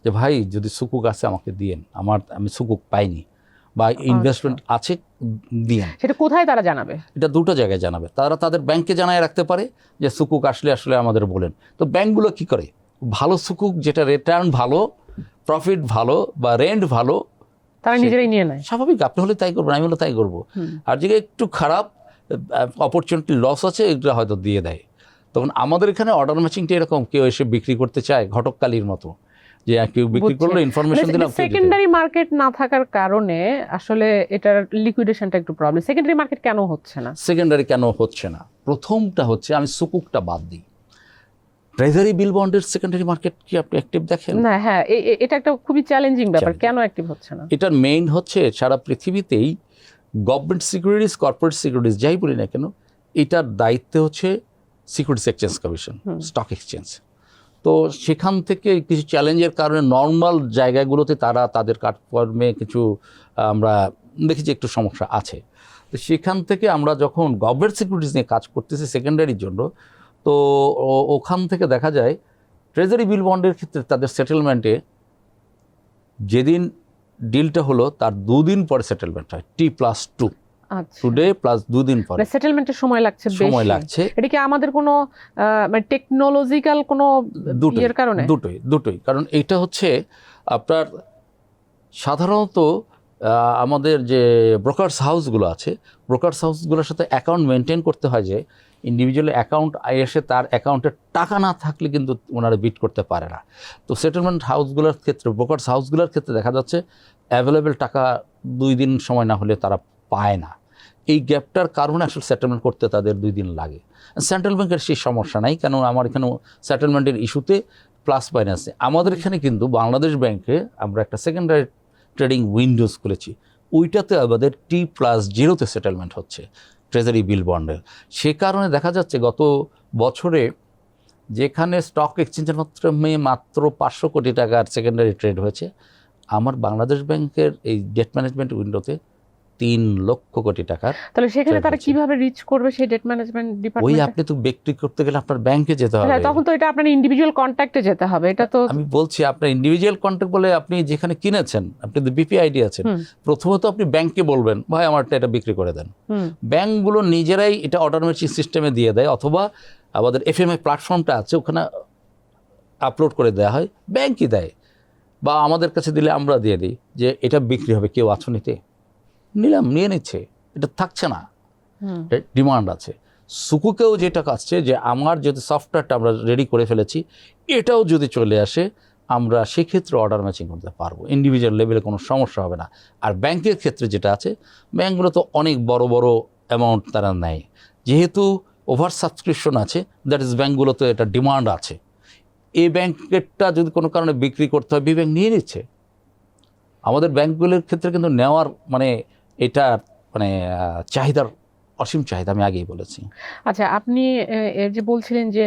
যে ভাই যদি সুকুক আছে আমাকে দিয়েন, আমি সুকুক পাইনি বা ইনভেস্টমেন্ট আছে দিয়েন। সেটা কোথায় তারা জানাবে? এটা 2টো জায়গায় জানাবে। তারা তাদের ব্যাংকে জানায় রাখতে পারে যে সুকুক আসলে আমাদের বলেন। তো ব্যাংকগুলো কি করে, ভালো সুকুক যেটা রিটার্ন ভালো প্রফিট ভালো বা রেন্ট ভালো, তারা নিজেরাই নিয়ে নেয়। স্বাভাবিক, আপনি হলে তাই করবেন, আমি হলে তাই করবো। আর যে একটু খারাপ অপরচুনিটি লস আছে, এগুলো হয়তো দিয়ে দেয়। তখন আমাদের এখানে অর্ডার ম্যাচিংটা এরকম, কেউ এসে বিক্রি করতে চায় ঘটককালির মতো, যে কেউ বিক্রি করলো, ইনফরমেশন দিলাম। সেকেন্ডারি মার্কেট না থাকার কারণে আসলে এটার লিকুইডেশনটা একটু প্রবলেম। সেকেন্ডারি মার্কেট কেন হচ্ছে না? সেকেন্ডারি কেন হচ্ছে না, প্রথমটা হচ্ছে, আমি সুকুকটা বাদ দিই, ট্রেজারি বিল বন্ডের সেকেন্ডারি মার্কেট কি আপনি অ্যাক্টিভ দেখেন? না, হ্যাঁ, এটা একটা খুবই চ্যালেঞ্জিং ব্যাপার। কেন অ্যাক্টিভ হচ্ছে না? এটার মেইন হচ্ছে সারা পৃথিবীতেই গভর্নমেন্ট সিকিউরিটিজ, কর্পোরেট সিকিউরিটিজ যাই বলি না কেন, এটার দায়িত্ব হচ্ছে securities exchange commission, stock exchange. তো সেখান থেকে কিছু চ্যালেঞ্জের কারণে নর্মাল জায়গাগুলোতে তারা তাদের কাজকর্মে কিছু আমরা দেখেছি একটু সমস্যা আছে। তো সেখান থেকে আমরা যখন গভর্নমেন্ট সিকিউরিটিজ নিয়ে কাজ করতেছি সেকেন্ডারির জন্য, তো ওখান থেকে দেখা যায় ট্রেজারি বিল বন্ডের ক্ষেত্রে তাদের সেটেলমেন্টে যেদিন ডিলটা হলো তার 2 দিন পরে সেটেলমেন্ট হয়, T+2, টুডে প্লাস 2 দিন পরে সেটেলমেন্টের সময় লাগছে, সময় লাগছে। এটা কি আমাদের কোনো মানে টেকনোলজিক্যাল কোনো ইয়ের কারণে? দুটোই কারণ এইটা হচ্ছে আপনার সাধারণত আমাদের যে ব্রোকার্স হাউসগুলো আছে, ব্রোকার্স হাউসগুলোর সাথে অ্যাকাউন্ট মেনটেন করতে হয়, যে ইন্ডিভিজুয়াল অ্যাকাউন্ট এসে তার অ্যাকাউন্টে টাকা না থাকলে কিন্তু ওনারা বিট করতে পারে না। তো সেটেলমেন্ট হাউসগুলোর ক্ষেত্রে, ব্রোকার্স হাউসগুলোর ক্ষেত্রে দেখা যাচ্ছে অ্যাভেলেবেল টাকা 2 দিন সময় না হলে তারা পায় না। এই গ্যাপটার কারণে আসলে সেটেলমেন্ট করতে তাদের 2 দিন লাগে। সেন্ট্রাল ব্যাংকের সেই সমস্যা নাই, কেন আমার এখানে সেটেলমেন্টের ইস্যুতে প্লাস মাইনাসে। আমাদের এখানে কিন্তু বাংলাদেশ ব্যাংকে আমরা একটা সেকেন্ডারি ট্রেডিং উইন্ডোজ খুলেছি, ওইটাতে আমাদের T+0 সেটেলমেন্ট হচ্ছে ট্রেজারি বিল বন্ডের। সে কারণে দেখা যাচ্ছে গত বছরে যেখানে স্টক এক্সচেঞ্জের মাধ্যমে মাত্র 500 কোটি টাকার সেকেন্ডারি ট্রেড হয়েছে, আমার বাংলাদেশ ব্যাংকের এই ডেট ম্যানেজমেন্ট উইন্ডোতে 3 লক্ষ কোটি টাকার। তাহলে সেখানে তারা কিভাবে রিচ করবে সেই ডেট ম্যানেজমেন্ট ডিপার্টমেন্ট? ওই আপনি তো বিক্রি করতে গেলে আপনার ব্যাংকে যেতে হবে, তখন তো এটা আপনার ইন্ডিভিজুয়াল কন্ট্যাক্টে যেতে হবে। এটা তো আমি বলছি, আপনার ইন্ডিভিজুয়াল কন্ট্যাক্ট বলে আপনি যেখানে কিনেছেন, আপনি তো বিপিআইডি আছেন, প্রথমত আপনি ব্যাংকে বলবেন ভাই আমারটা এটা বিক্রি করে দেন। ব্যাংকগুলো নিজেরাই এটা অর্ডার ম্যাচিং সিস্টেমে দিয়ে দেয়, অথবা আমাদের এফএমআই প্ল্যাটফর্মটা আছে ওখানে আপলোড করে দেওয়া হয়, ব্যাংকই দেয়, বা আমাদের কাছে দিলে আমরা দিয়ে দিই যে এটা বিক্রি হবে, কেউ আছো নিতে, নিলাম, নিয়ে নিচ্ছে, এটা থাকছে না, ডিমান্ড আছে। সুকুকেও যেটা কাছে যে আমার যদি সফটওয়্যারটা আমরা রেডি করে ফেলেছি, এটাও যদি চলে আসে, আমরা সেক্ষেত্রে অর্ডার ম্যাচিং করতে পারবো, ইন্ডিভিজুয়াল লেভেলে কোনো সমস্যা হবে না। আর ব্যাংকের ক্ষেত্রে যেটা আছে, ব্যাংকগুলো তো অনেক বড় বড় অ্যামাউন্ট তারা নেয়, যেহেতু ওভার সাবস্ক্রিপশন আছে, দ্যাট ইজ ব্যাংকগুলোতে এটা ডিমান্ড আছে। এই ব্যাংকেরটা যদি কোনো কারণে বিক্রি করতে হয়, বি ব্যাংক নিয়ে নিচ্ছে। আমাদের ব্যাংকগুলোর ক্ষেত্রে কিন্তু নেওয়ার মানে এটা মানে চাহিদার অসীম চাহিদা, আমি আগেই বলেছি। আচ্ছা, আপনি এর যে বলছিলেন যে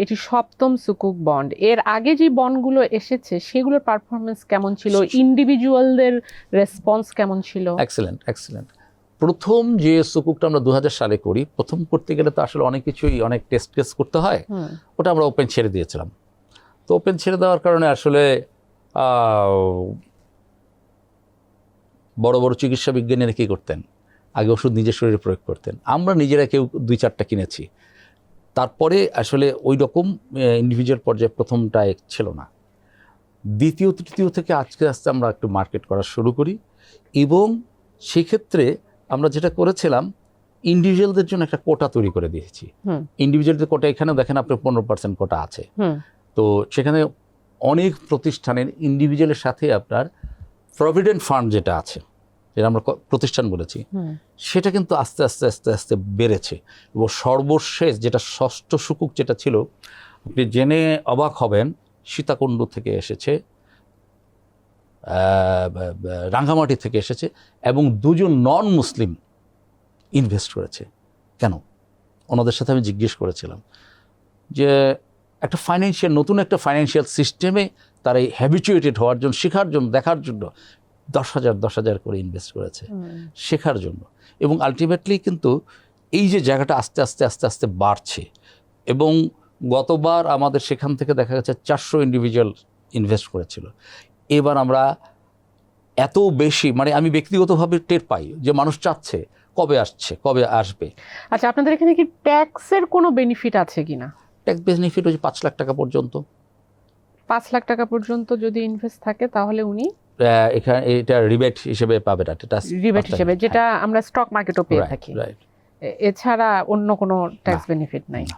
এটি 7ম সুকুক বন্ড, এর আগে যে বন্ডগুলো এসেছে সেগুলোর পারফরমেন্স কেমন ছিল, ইন্ডিভিজুয়ালদের রেসপন্স কেমন ছিল? এক্সেলেন্ট। প্রথম যে সুকুকটা আমরা 2000 সালে করি, প্রথম করতে গেলে তো আসলে অনেক কিছুই, অনেক টেস্ট কেস করতে হয়, ওটা আমরা ওপেন ছেড়ে দিয়েছিলাম। তো ওপেন ছেড়ে দেওয়ার কারণে আসলে বড় বড় চিকিৎসা বিজ্ঞানীরা কী করতেন, আগে ওষুধ নিজের শরীরে প্রয়োগ করতেন, আমরা নিজেরা কেউ 2-4টা কিনেছি। তারপরে আসলে ওই রকম ইন্ডিভিজুয়াল পর্যায়ে প্রথমটায় ছিল না। দ্বিতীয় তৃতীয় থেকে আজকে আস্তে আমরা একটু মার্কেট করা শুরু করি, এবং সেক্ষেত্রে আমরা যেটা করেছিলাম, ইন্ডিভিজুয়ালদের জন্য একটা কোটা তৈরি করে দিয়েছি। ইন্ডিভিজুয়ালদের কোটা এখানে দেখেন আপনি 15% কোটা আছে। তো সেখানে অনেক প্রতিষ্ঠানের ইন্ডিভিজুয়ালের সাথে আপনার প্রভিডেন্ট ফান্ড যেটা আছে, যেটা আমরা প্রতিষ্ঠান বলেছি, সেটা কিন্তু আস্তে আস্তে আস্তে আস্তে বেড়েছে। এবং সর্বশেষ যেটা 6ষ্ঠ সুকুক যেটা ছিল, আপনি জেনে অবাক হবেন, সীতাকুণ্ড থেকে এসেছে, রাঙ্গামাটি থেকে এসেছে, এবং 2জন নন মুসলিম ইনভেস্ট করেছে। কেন? ওনাদের সাথে আমি জিজ্ঞেস করেছিলাম যে একটা ফাইন্যান্সিয়াল, নতুন একটা ফাইন্যান্সিয়াল সিস্টেমে তারা হ্যাবিচুয়েটেড হওয়ার জন্য, শেখার জন্য, দেখার জন্য 10,000 করে ইনভেস্ট করেছে শেখার জন্য। এবং আলটিমেটলি কিন্তু এই যে জায়গাটা আস্তে আস্তে আস্তে আস্তে বাড়ছে, এবং গতবার আমাদের সেখান থেকে দেখা গেছে 400 ইন্ডিভিজুয়াল ইনভেস্ট করেছিল। এবার আমরা এত বেশি, মানে আমি ব্যক্তিগতভাবে টের পাই যে মানুষ চাচ্ছে কবে আসছে, কবে আসবে। আচ্ছা, আপনাদের এখানে কি ট্যাক্সের কোনো বেনিফিট আছে কিনা? ট্যাক্স বেনিফিট হচ্ছে 5 লাখ টাকা পর্যন্ত। 5 লাখ টাকা পর্যন্ত যদি ইনভেস্ট থাকে তাহলে উনি এখানে এটা রিবেট হিসেবে পাবে না, এটা রিবেট হিসেবে, যেটা আমরা স্টক মার্কেটও পেয়ে Right, থাকি। right. এছাড়া অন্য কোনো ট্যাক্স না, বেনিফিট নাই। না।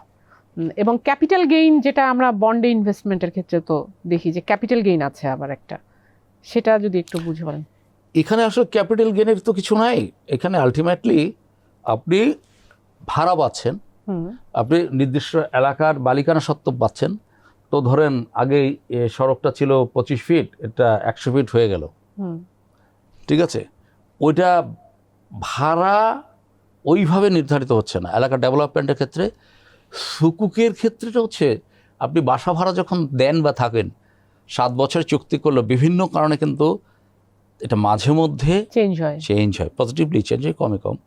এবং ক্যাপিটাল গেইন, যেটা আমরা বন্ডে ইনভেস্টমেন্টের ক্ষেত্রে তো দেখি যে ক্যাপিটাল গেইন আছে আবার একটা, সেটা যদি একটু বুঝে বলেন। এখানে আসলে ক্যাপিটাল গেনের তো কিছু নাই। এখানে আলটিমেটলি আপনি ভাড়া পাচ্ছেন, আপনি নির্দিষ্ট এলাকার মালিকানা সত্ত্ব পাচ্ছেন। তো ধরেন আগে সড়কটা ছিল 25 ফিট, এটা 100 ফিট হয়ে গেল, ঠিক আছে? ওইটা ভাড়া ওইভাবে নির্ধারিত হচ্ছে না এলাকা ডেভেলপমেন্টের ক্ষেত্রে। সুকুকের ক্ষেত্রেটা হচ্ছে আপনি বাসা ভাড়া যখন দেন বা থাকেন, 7 বছরের চুক্তি করলে বিভিন্ন কারণে কিন্তু এটা মাঝে মধ্যে চেঞ্জ হয়, পজিটিভলি চেঞ্জ হয়, কমে কম।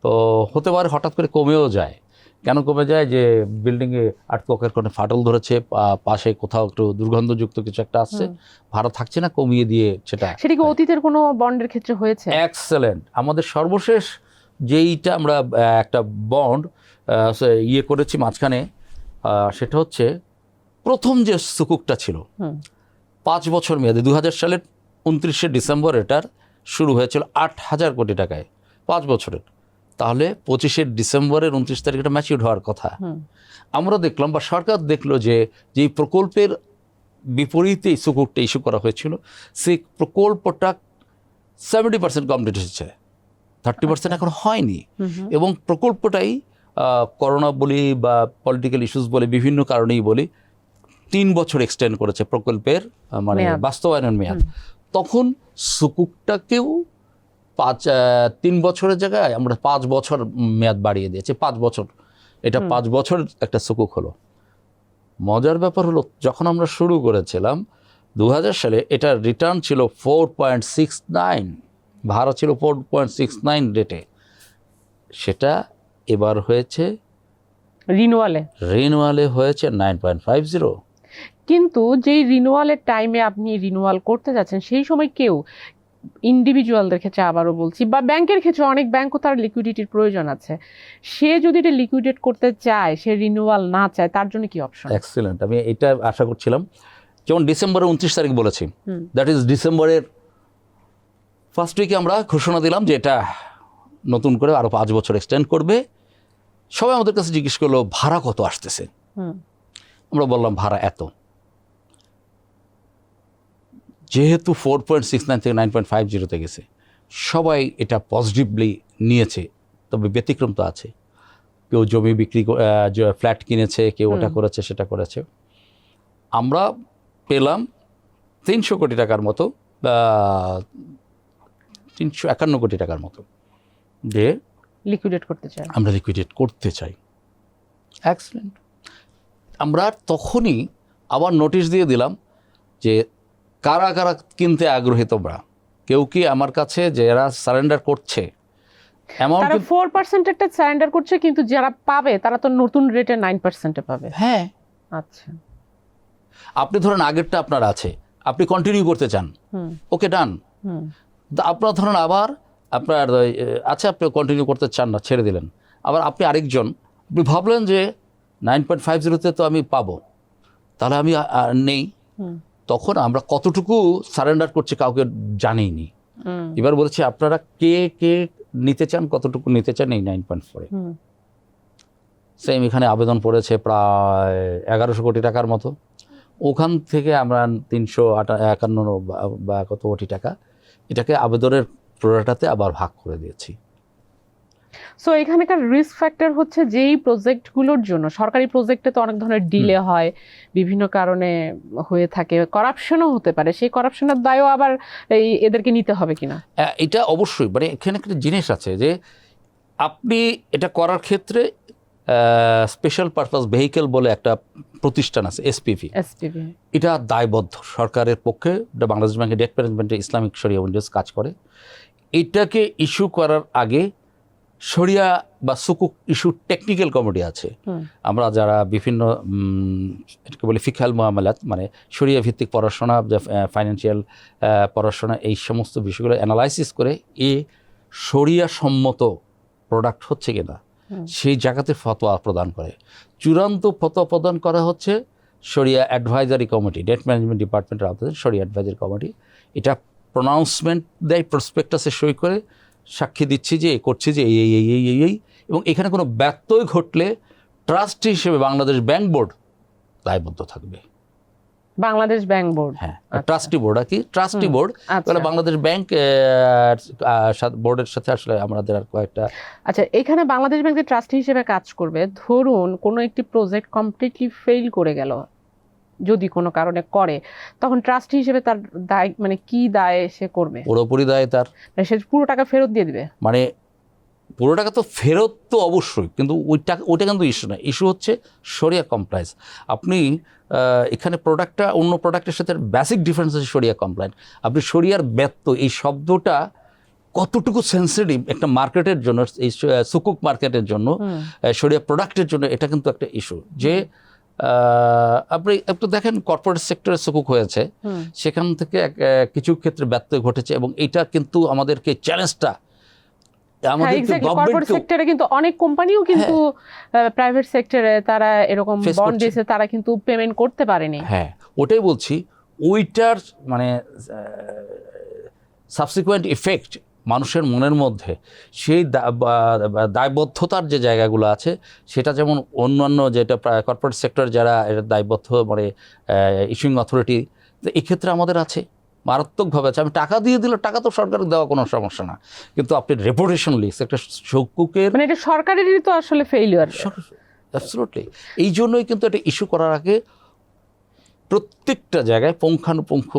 তো হতে পারে হঠাৎ করে কমেও যায়। কেন কমে যায়? যে বিল্ডিংয়ে আর্টওয়ার্কের কোনো ফাটল ধরেছে, পাশে কোথাও একটু দুর্গন্ধযুক্ত কিছু একটা আসছে, ভাড়া থাকছে না, কমিয়ে দিয়ে সেটা কি অতীতের কোনো বন্ডের ক্ষেত্রে হয়েছে? এক্সেলেন্ট। আমাদের সর্বশেষ যেইটা আমরা একটা বন্ড করেছি মাঝখানে, সেটা হচ্ছে প্রথম যে সুকুকটা ছিল 5 বছর মেয়াদে, 2000 সালের 29শে ডিসেম্বর এটার শুরু হয়েছিল 8,000 কোটি টাকায়, 5 বছরের। তাহলে 25শে ডিসেম্বরের 29 তারিখ এটা ম্যাচিউর হওয়ার কথা। আমরা দেখলাম বা সরকার দেখলো যে যেই প্রকল্পের বিপরীতে এই সুকুকটা ইস্যু করা হয়েছিল, সেই প্রকল্পটা 70% কমপ্লিট হয়েছে, 30% এখন হয়নি। এবং প্রকল্পটাই করোনা বলি বা পলিটিক্যাল ইস্যুস বলে, বিভিন্ন কারণেই বলি, 3 বছর এক্সটেন্ড করেছে প্রকল্পের মানে বাস্তবায়নের মেয়াদ। তখন সুকুকটাকেও 3 বছরের জায়গায় আমরা 5 বছর মেয়াদ বাড়িয়ে দিয়েছি, 5 বছর। এটা 5 বছর একটা সুকুক হলো। মজার ব্যাপার হলো, যখন আমরা শুরু করেছিলাম 2000 সালে, এটার রিটার্ন ছিল 4.69, ভাড়া ছিল 4.69 রেটে। সেটা এবার হয়েছে রিনুয়ালে হয়েছে 9.50। কিন্তু যেই রিনুয়ালের টাইমে আপনি রিনুয়াল করতে যাচ্ছেন, সেই সময় কেউ ইন্ডিভিজুয়ালদের ক্ষেত্রে, আবারও বলছি, বা ব্যাংকের ক্ষেত্রে, অনেক ব্যাংকও তার লিকুইডিটির প্রয়োজন আছে, সে যদি এটা লিকুইডেট করতে চায়, সে রিনিউয়াল না চায়, তার জন্য কি অপশন? এক্সিলেন্ট, আমি এটা আশা করছিলাম। যেমন ডিসেম্বরের 29 তারিখ বলেছি, দ্যাট ইজ ডিসেম্বরের ফার্স্ট উইকে আমরা ঘোষণা দিলাম যে এটা নতুন করে আরো 5 বছর এক্সটেন্ড করবে। সবাই আমাদের কাছে জিজ্ঞেস করলো ভাড়া কত আসতেছে। আমরা বললাম ভাড়া এত। যেহেতু 4.69 থেকে 9.50 গেছে, সবাই এটা পজিটিভলি নিয়েছে। তবে ব্যতিক্রম তো আছে, কেউ জমি বিক্রি, ফ্ল্যাট কিনেছে, কেউ ওটা করেছে, সেটা করেছে। আমরা পেলাম 300 কোটি টাকার মতো, 351 কোটি টাকার মতো যে আমরা লিকুইডেট করতে চাই। এক্সেলেন্ট। আমরা তখনই আবার নোটিশ দিয়ে দিলাম যে কারা কারা কিনতে আগ্রহী তোমরা, কেউ কি আমার কাছে যারা সারেন্ডার করছে, তারা 4% একটা সারেন্ডার করছে, কিন্তু যারা পাবে তারা তো নতুন রেটে 9% পাবে। হ্যাঁ, আচ্ছা। আপনি ধরেন আগেরটা আপনার আছে, আপনি কন্টিনিউ করতে চান, ওকে ডান। আপনার ধরেন আবার আপনার আছে, আপনি কন্টিনিউ করতে চান না, ছেড়ে দিলেন। আবার আপনি আরেকজন, আপনি ভাবলেন যে 9.50 তো আমি পাবো, তাহলে আমি নেই। তখন আমরা কতটুকু সারেন্ডার করছি কাউকে জানিনি। এবার বলছি আপনারা কে কে নিতে চান, কতটুকু নিতে চান এই 9.4। সেম এখানে আবেদন পড়েছে প্রায় 1100 কোটি টাকার মতো। ওখান থেকে আমরা 351 বা কত কোটি টাকা এটাকে আবেদনের প্রোরাটাতে আবার ভাগ করে দিয়েছি। সো এখানকার রিস্ক ফ্যাক্টর হচ্ছে যেই প্রজেক্টগুলোর জন্য, সরকারি প্রজেক্টে তো অনেক ধরনের ডিলে হয়, বিভিন্ন কারণে হয়ে থাকে, করাপশনও হতে পারে, সেই করাপশনের দায়ও আবার এদেরকে নিতে হবে কিনা? এটা অবশ্যই, মানে এখানে একটা জিনিস আছে যে আপনি এটা করার ক্ষেত্রে স্পেশাল পারপাস ভেহিকেল বলে একটা প্রতিষ্ঠান আছে, এসপিভি। এটা দায়বদ্ধ সরকারের পক্ষে, বাংলাদেশ ব্যাংকের ডেট ম্যানেজমেন্টে ইসলামিক শরিয়া উইন্ডোজ কাজ করে। এটাকে ইস্যু করার আগে শরিয়া বা সুকুক ইস্যু টেকনিক্যাল কমিটি আছে। আমরা যারা বিভিন্ন এটাকে বলি ফিকহাল মুআমালাত, মানে শরিয়া ভিত্তিক পড়াশোনা, ফাইন্যান্সিয়াল পড়াশোনা, এই সমস্ত বিষয়গুলো অ্যানালাইসিস করে শরিয়া সম্মত প্রোডাক্ট হচ্ছে কিনা সেই জায়গাতে ফতোয়া প্রদান করে। চূড়ান্ত ফতোয়া প্রদান করা হচ্ছে শরিয়া অ্যাডভাইজারি কমিটি, ডেট ম্যানেজমেন্ট ডিপার্টমেন্টের আওতাধীন শরিয়া অ্যাডভাইজারি কমিটি, এটা প্রনাউন্সমেন্ট দেয়, প্রসপেক্টাসে সই করে সাক্ষী দিচ্ছি যে করছি যে এই এবং এখানে কোনো ব্যত্যয় ঘটলে ট্রাস্টি হিসেবে বাংলাদেশ ব্যাংক বোর্ড দায়বদ্ধ থাকবে। বাংলাদেশ ব্যাংক বোর্ড, হ্যাঁ, ট্রাস্টি বোর্ড আর কি, ট্রাস্টি বোর্ড তাহলে বাংলাদেশ ব্যাংক বোর্ডের সাথে আসলে আমাদের আর কয়েকটা। আচ্ছা, এখানে বাংলাদেশ ব্যাংক যে ট্রাস্টি হিসেবে কাজ করবে, ধরুন কোনো একটি প্রজেক্ট কমপ্লিটলি ফেল করে গেল, যদি কোনো কারণে করে, তখন ট্রাস্টি হিসেবে তার দায় মানে কি দায় সে করবে? পুরোপুরি দায় তার, মানে সে পুরো টাকা ফেরত দিয়ে দিবে? মানে পুরো টাকা তো ফেরত তো অবশ্যই, কিন্তু ওইটা কিন্তু ইস্যু না। ইস্যু হচ্ছে শরিয়া কমপ্লায়েন্স। আপনি এখানে প্রোডাক্টটা অন্য প্রোডাক্টের সাথে বেসিক ডিফারেন্স হচ্ছে শরিয়া কমপ্লায়েন্ট। আপনি শরিয়ার ব্যত্য এই শব্দটা কতটুকু সেন্সিটিভ একটা মার্কেটের জন্য, এই সুকুক মার্কেটের জন্য, শরিয়া প্রোডাক্টের জন্য, এটা কিন্তু একটা ইস্যু। যে আপনি একটু দেখেন কর্পোরেট সেক্টরে সুকুক হয়েছে, সেখান থেকে কিছু ক্ষেত্রে ব্যত্যয় ঘটেছে এবং এটা কিন্তু আমাদেরকে চ্যালেঞ্জটা কর্পোরেট সেক্টরে কিন্তু অনেক কোম্পানিও কিন্তু প্রাইভেট সেক্টরে তারা এরকম বন্ড দিয়েছে, তারা কিন্তু পেমেন্ট করতে পারেনি। হ্যাঁ, ওটাই বলছি, ওইটার মানে সাবসিকুয়েন্ট ইফেক্ট মানুষের মনের মধ্যে, সেই দায়বদ্ধতার যে জায়গাগুলো আছে, সেটা যেমন অন্যান্য যেটা কর্পোরেট সেক্টর যারা এটা দায়বদ্ধ মানে ইস্যুইং অথরিটি, এক্ষেত্রে আমাদের আছে, মারাত্মকভাবে আছে। আমি টাকা দিয়ে দিলে টাকা তো সরকারের দেওয়া কোনো সমস্যা না, কিন্তু আপনি রেপুটেশন লিস্ট একটা সুকুকের, মানে এটা সরকারেরই তো আসলে ফেইলিওর। অ্যাবসলিউটলি। এই জন্যই কিন্তু এটা ইস্যু করার আগে প্রত্যেকটা জায়গায় পুঙ্খানুপুঙ্খ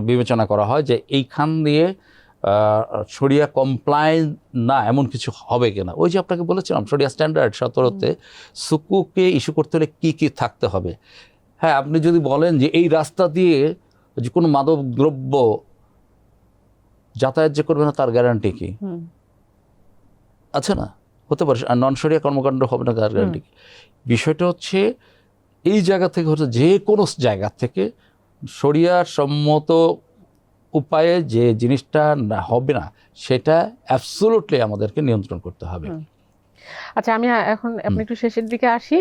বিবেচনা করা হয় যে এইখান দিয়ে শরিয়া কমপ্লায়েন্স না এমন কিছু হবে কিনা। ওই যে আপনাকে বলেছিলাম শরিয়া স্ট্যান্ডার্ড 17তে সুকুকে ইস্যু করতে হলে কী কী থাকতে হবে। হ্যাঁ, আপনি যদি বলেন যে এই রাস্তা দিয়ে যে কোনো মাদক দ্রব্য যাতায়াত যে করবে না, তার গ্যারান্টি কি আছে? না, হতে পারে নন শরিয়া কর্মকাণ্ড হবে না, তার গ্যারান্টি কি? বিষয়টা হচ্ছে এই জায়গা থেকে হচ্ছে যে কোনো জায়গা থেকে শরিয়ার সম্মত উপায়ে যে জিনিসটা হবে না, সেটা অ্যাবসলিউটলি আমাদেরকে নিয়ন্ত্রণ করতে হবে। আচ্ছা, আমি এখন আপনি একটু শেষের দিকে আসি।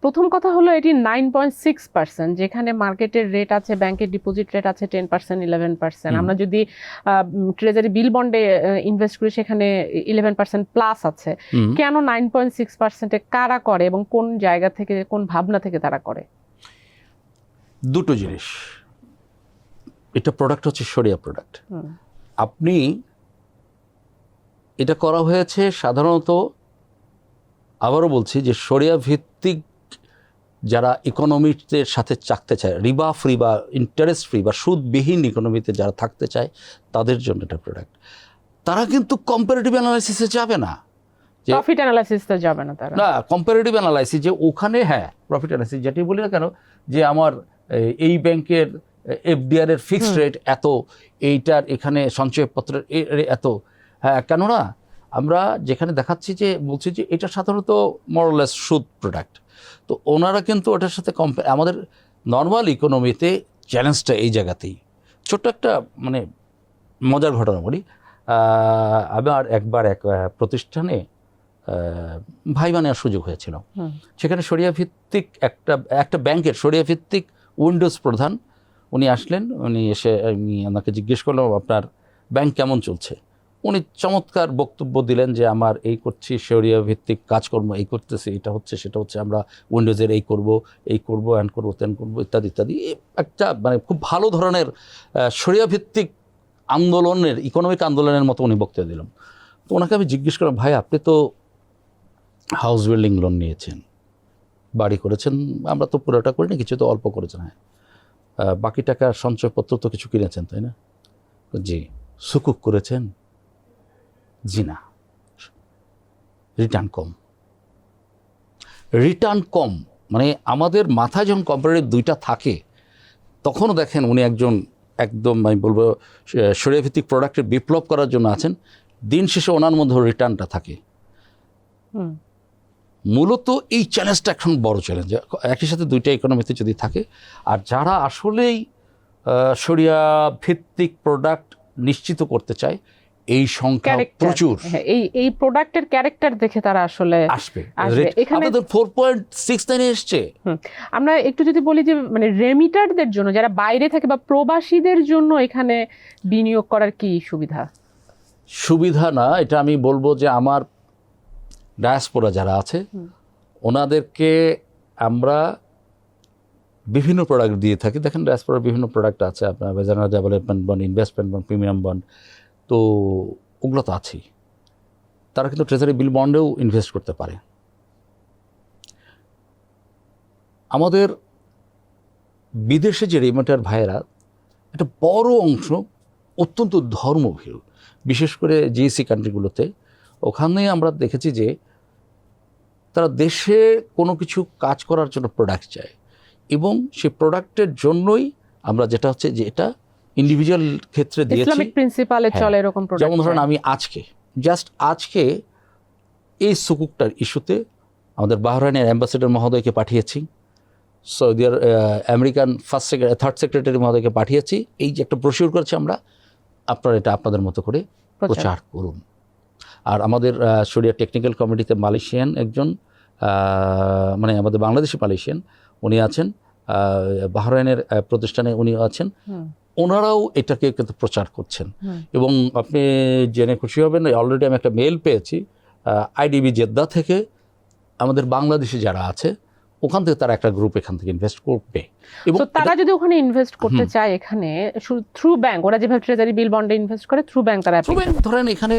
প্রথম কথা হলো এটি 9.6%, যেখানে মার্কেটের রেট আছে, ব্যাংকের ডিপোজিট রেট আছে 10%, 11%। আমরা যদি ট্রেজারি বিল বন্ডে ইনভেস্ট করি, সেখানে 11% প্লাস আছে। কেন 9.6%-এ কারা করে এবং কোন জায়গা থেকে, কোন ভাবনা থেকে তারা করে? দুটো জিনিস। এটা প্রোডাক্ট হচ্ছে শরিয়া প্রোডাক্ট। আপনি এটা করা হয়েছে সাধারণত, আবারও বলছি যে শরিয়া ভিত্তিক যারা ইকোনমিতে সাথে থাকতে চায়, রিবা ফ্রি বা ইন্টারেস্ট ফ্রি বা সুদবিহীন ইকোনমিতে যারা থাকতে চায়, তাদের জন্য এটা প্রোডাক্ট। তারা কিন্তু কম্পারেটিভ অ্যানালাইসিসে যাবে না, প্রফিট অ্যানালাইসিসে যাবে না তারা। না, কম্পারেটিভ অ্যানালাইসিস যে ওখানে, হ্যাঁ প্রফিট অ্যানালাইসিস যেটি বলি না কেন, যে আমার এই ব্যাংকের এফডিআর এর ফিক্সড রেট এত, এইটার এখানে সঞ্চয়পত্রের এত, হ্যাঁ কেননা আমরা যেখানে দেখাচ্ছি যে বলছি যে এটা সাধারণত মোরলেস সুদ প্রোডাক্ট, তো ওনারা কিন্তু ওটার সাথে আমাদের নর্মাল ইকোনমিতে চ্যালেঞ্জটা এই জায়গাতেই। ছোট্ট একটা মানে মজার ঘটনা বলি। আমার একবার এক প্রতিষ্ঠানে ভাইবা নেওয়ার সুযোগ হয়েছিল। সেখানে শরিয়া ভিত্তিক একটা ব্যাংকের শরিয়া ভিত্তিক উইন্ডোজ প্রধান উনি আসলেন। উনি এসে আমি ওনাকে জিজ্ঞেস করলাম, আপনার ব্যাংক কেমন চলছে? উনি চমৎকার বক্তব্য দিলেন যে আমার এই করছি, শরিয়া ভিত্তিক কাজকর্ম এই করতেছি, এটা হচ্ছে সেটা হচ্ছে, আমরা উইন্ডোজের এই করব অ্যান্ড করবো তেন করবো ইত্যাদি ইত্যাদি। একটা মানে খুব ভালো ধরনের শরিয়া ভিত্তিক আন্দোলনের, ইকোনমিক আন্দোলনের মতো উনি বক্তব্য দিলাম। তো ওনাকে আমি জিজ্ঞেস করলাম, ভাই আপনি তো হাউস বিল্ডিং লোন নিয়েছেন, বাড়ি করেছেন, আমরা তো পুরোটা করিনি, কিছু তো অল্প করেছেন, হ্যাঁ বাকি টাকা সঞ্চয়পত্র তো কিছু কিনেছেন তাই না? জি। সুকুক করেছেন? জি না। রিটার্ন কম, মানে আমাদের মাথায় যখন কম্পারেটিভ দুইটা থাকে, তখনও দেখেন উনি একজন একদম আমি বলবো শরিয়া ভিত্তিক প্রোডাক্টের বিপ্লব করার জন্য আছেন, দিন শেষে ওনার মধ্যে রিটার্নটা থাকে। মূলত এই চ্যালেঞ্জটা এখন বড় চ্যালেঞ্জ, একই সাথে দুইটা ইকোনমিতে যদি থাকে। আর যারা আসলেই শরিয়া ভিত্তিক প্রোডাক্ট নিশ্চিত করতে চায়, এই সংখ্যা Character, প্রচুর হ্যাঁ, এই প্রোডাক্টের ক্যারেক্টার দেখে তারা আসলে আসবে। আসবে। এখানে আমাদের 4.69 এসছে। আমরা একটু যদি বলি যে মানে রেমিটারদের জন্য যারা বাইরে থাকে বা প্রবাসীদের জন্য এখানে বিনিয়োগ করার কি সুবিধা? সুবিধা না, এটা আমি বলবো যে আমার ডায়াসপোরা যারা আছে ওনাদেরকে আমরা বিভিন্ন প্রোডাক্ট দিয়ে থাকি। দেখেন ডায়াসপোরার বিভিন্ন প্রোডাক্ট আছে, আপনার general development bond, investment bond, premium bond, তো ওগুলো তো আছেই। তারা কিন্তু ট্রেজারি বিল বন্ডেও ইনভেস্ট করতে পারে। আমাদের বিদেশে যে রেমিটার ভাইয়েরা একটা বড় অংশ অত্যন্ত ধর্মভীরু, বিশেষ করে জিএসি কান্ট্রিগুলোতে। ওখানে আমরা দেখেছি যে তারা দেশে কোনো কিছু কাজ করার জন্য প্রোডাক্ট চায়, এবং সেই প্রোডাক্টের জন্যই আমরা যেটা হচ্ছে যে এটা ইন্ডিভিজুয়াল ক্ষেত্রে দিয়েছি। ইসলামিক প্রিন্সিপালে হ্যাঁ, চলে এরকম প্রোডাক্ট। যেমন ধরেন আমি আজকে এই সুকুকটার ইস্যুতে আমাদের বাহরাইনের অ্যাম্বাসেডর মহোদয়কে পাঠিয়েছি, সৌদি আমেরিকান থার্ড সেক্রেটারি মহোদয়কে পাঠিয়েছি। এই যে একটা ব্রোশিওর করেছি আমরা, আপনারা এটা আপনাদের মতো করে প্রচার করুন। আর আমাদের শরিয়া টেকনিক্যাল কমিটিতে মালয়েশিয়ান একজন মানে আমাদের বাংলাদেশি মালয়েশিয়ান উনি আছেন, বাহরাইনের প্রতিষ্ঠানে উনি আছেন, ওনারাও এটাকে কিন্তু প্রচার করছেন। এবং আপনি জেনে খুশি হবেন, অলরেডি আমি একটা মেল পেয়েছি আইডিবি জেদ্দা থেকে, আমাদের বাংলাদেশি যারা আছে ওখান থেকে তারা একটা গ্রুপ এখান থেকে ইনভেস্ট করবে। এবং তারা যদি ওখানে ইনভেস্ট করতে চায় এখানে থ্রু ব্যাংক, ওরা যেভাবে ট্রেজারি বিল বন্ডে ইনভেস্ট করে থ্রু ব্যাংক তারা ধরেন এখানে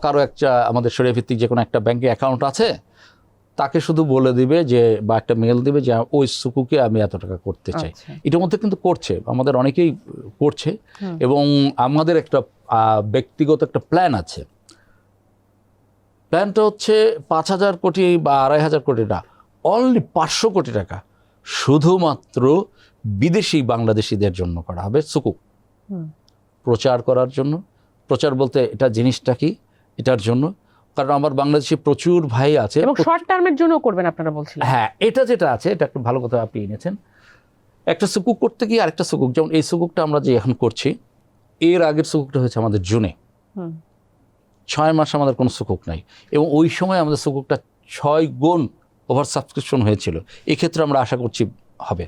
কারো একটা আমাদের শরিয়া ভিত্তিক যে কোনো একটা ব্যাংকে অ্যাকাউন্ট আছে, তাকে শুধু বলে দিবে যে বা একটা মেল দিবে যে ওই সুকুকে আমি এত টাকা করতে চাই। এটার মধ্যে কিন্তু করছে, আমাদের অনেকেই করছে। এবং আমাদের একটা ব্যক্তিগত একটা প্ল্যান আছে। প্ল্যানটা হচ্ছে 5,000 কোটি বা 2,500 কোটি না, অনলি 500 কোটি টাকা শুধুমাত্র বিদেশি বাংলাদেশিদের জন্য করা হবে সুকুক প্রচার করার জন্য। প্রচার বলতে এটা জিনিসটা কি, এটার জন্য, কারণ আমার বাংলাদেশে প্রচুর ভাই আছে। এবং শর্ট টার্মের জন্য করবেন আপনারা বলছিলেন। হ্যাঁ, এটা যেটা আছে এটা একটা ভালো কথা আপনি এনেছেন। একটা সুকুক করতে গিয়ে আরেকটা সুকুক, যেমন এই সুকুকটা আমরা যে এখন করছি, এর আগের সুকুকটা হয়েছে আমাদের জুনে, 6 মাস আমাদের কোনো সুকুক নাই, এবং ওই সময় আমাদের সুকুকটা 6 গুণ ওভার সাবস্ক্রিপশন হয়েছিল। এক্ষেত্রে আমরা আশা করছি হবে।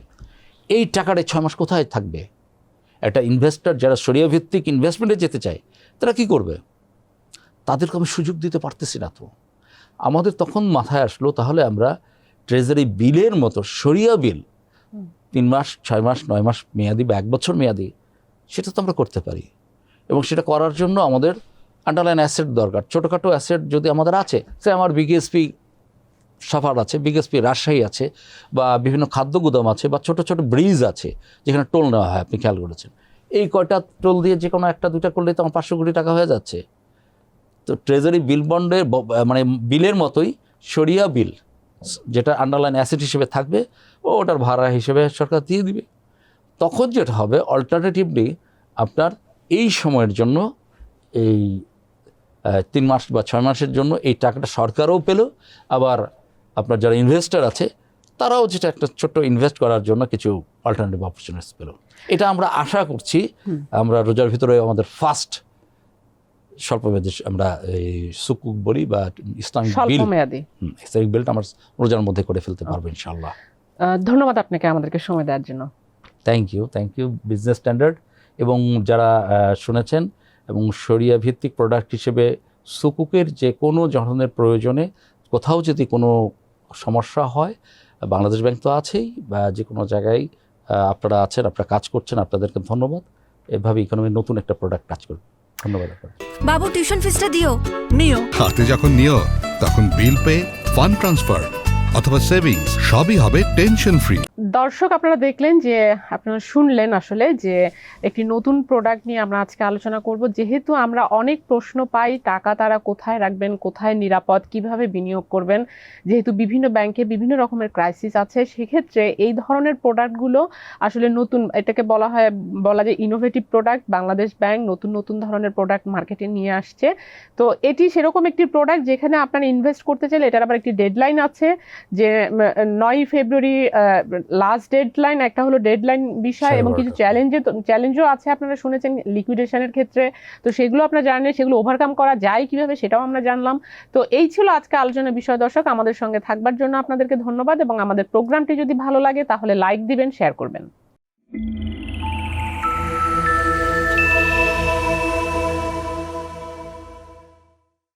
এই টাকাটা 6 মাস কোথায় থাকবে? একটা ইনভেস্টর যারা শরিয়া ভিত্তিক ইনভেস্টমেন্টে যেতে চায় তারা কি করবে? তাদেরকে আমি সুযোগ দিতে পারতেছি না। তো আমাদের তখন মাথায় আসলো তাহলে আমরা ট্রেজারি বিলের মতো শরিয়া বিল 3 মাস, 6 মাস, 9 মাস মেয়াদি বা 1 বছর মেয়াদি, সেটা তো আমরা করতে পারি। এবং সেটা করার জন্য আমাদের আন্ডারলাইন অ্যাসেট দরকার। ছোটোখাটো অ্যাসেট যদি আমাদের আছে, সে আমার বিকেএসপি সাফার আছে, বিকেএসপি রাজশাহী আছে, বা বিভিন্ন খাদ্য গুদাম আছে, বা ছোট ছোট ব্রিজ আছে যেখানে টোল নেওয়া হয়, আপনি খেয়াল করেছেন। এই কয়টা টোল দিয়ে যে কোনো একটা দুইটা করলে তো আমার 500 কোটি টাকা হয়ে যাচ্ছে। তো ট্রেজারি বিল বন্ডের মানে বিলের মতোই শরিয়া বিল, যেটা আন্ডারলাইন অ্যাসেট হিসেবে থাকবে, ওটার ভাড়া হিসেবে সরকার দিয়ে দিবে। তখন যেটা হবে, অল্টারনেটিভলি আপনার এই সময়ের জন্য এই 3 মাস বা 6 মাসের জন্য এই টাকাটা সরকারও পেল, আবার আপনার যারা ইনভেস্টর আছে তারাও যেটা একটা ছোট্ট ইনভেস্ট করার জন্য কিছু অল্টারনেটিভ অপরচুনিটিস পেল। এটা আমরা আশা করছি আমরা রোজার ভিতরে আমাদের ফার্স্ট স্বল্পমেয়াদী আমরা এই সুকুক বলি বা ইসলামিক বিলটা আমরা রোজার মধ্যে করে ফেলতে পারবো ইনশাআল্লাহ। ধন্যবাদ আপনাকে আমাদেরকে সময় দেওয়ার জন্য। থ্যাংক ইউ বিজনেস স্ট্যান্ডার্ড এবং যারা শুনেছেন, এবং শরিয়া ভিত্তিক প্রোডাক্ট হিসেবে সুকুকের যে কোনো ধরনের প্রয়োজনে কোথাও যদি কোনো সমস্যা হয়, বাংলাদেশ ব্যাংক তো আছেই, বা যে কোনো জায়গায় আপনারা আছেন, আপনারা কাজ করছেন, আপনাদেরকে ধন্যবাদ। এভাবে ইকোনমির নতুন একটা প্রোডাক্ট কাজ করবে। ধন্যবাদ আপনাদের। বাবু টিউশন ফিসটা দিও। নিও। হাতে যখন নিও তখন বিল পে, ফান্ড ট্রান্সফার অথবা সেভিংস সবই হবে টেনশন ফ্রি। দর্শক, আপনারা দেখলেন যে আপনারা শুনলেন আসলে যে একটি নতুন প্রোডাক্ট নিয়ে আমরা আজকে আলোচনা করব। যেহেতু আমরা অনেক প্রশ্ন পাই, টাকা তারা কোথায় রাখবেন, কোথায় নিরাপদ, কিভাবে বিনিয়োগ করবেন, যেহেতু বিভিন্ন ব্যাংকে বিভিন্ন রকমের ক্রাইসিস আছে, সেক্ষেত্রে এই ধরনের প্রোডাক্টগুলো আসলে নতুন, এটাকে বলা যায় ইনোভেটিভ প্রোডাক্ট। বাংলাদেশ ব্যাংক নতুন ধরনের প্রোডাক্ট মার্কেটে নিয়ে আসছে। তো এটি সেরকম একটি প্রোডাক্ট যেখানে আপনারা ইনভেস্ট করতে চাইলে এটার আবার একটি ডেডলাইন আছে, যে 9 ফেব্রুয়ারি লাস্ট ডেডলাইন, একটা হলো ডেডলাইন বিষয় এবং কিছু চ্যালেঞ্জও আছে আপনারা শুনেছেন লিকুইডেশনের ক্ষেত্রে, তো সেগুলো আপনারা জানেন, সেগুলো ওভারকাম করা যায় কিভাবে সেটাও আমরা জানলাম। তো এই ছিল আজকে আলোচনার বিষয়। দর্শক, আমাদের সঙ্গে থাকবার জন্য আপনাদেরকে ধন্যবাদ এবং আমাদের প্রোগ্রামটি যদি ভালো লাগে তাহলে লাইক দিবেন, শেয়ার করবেন।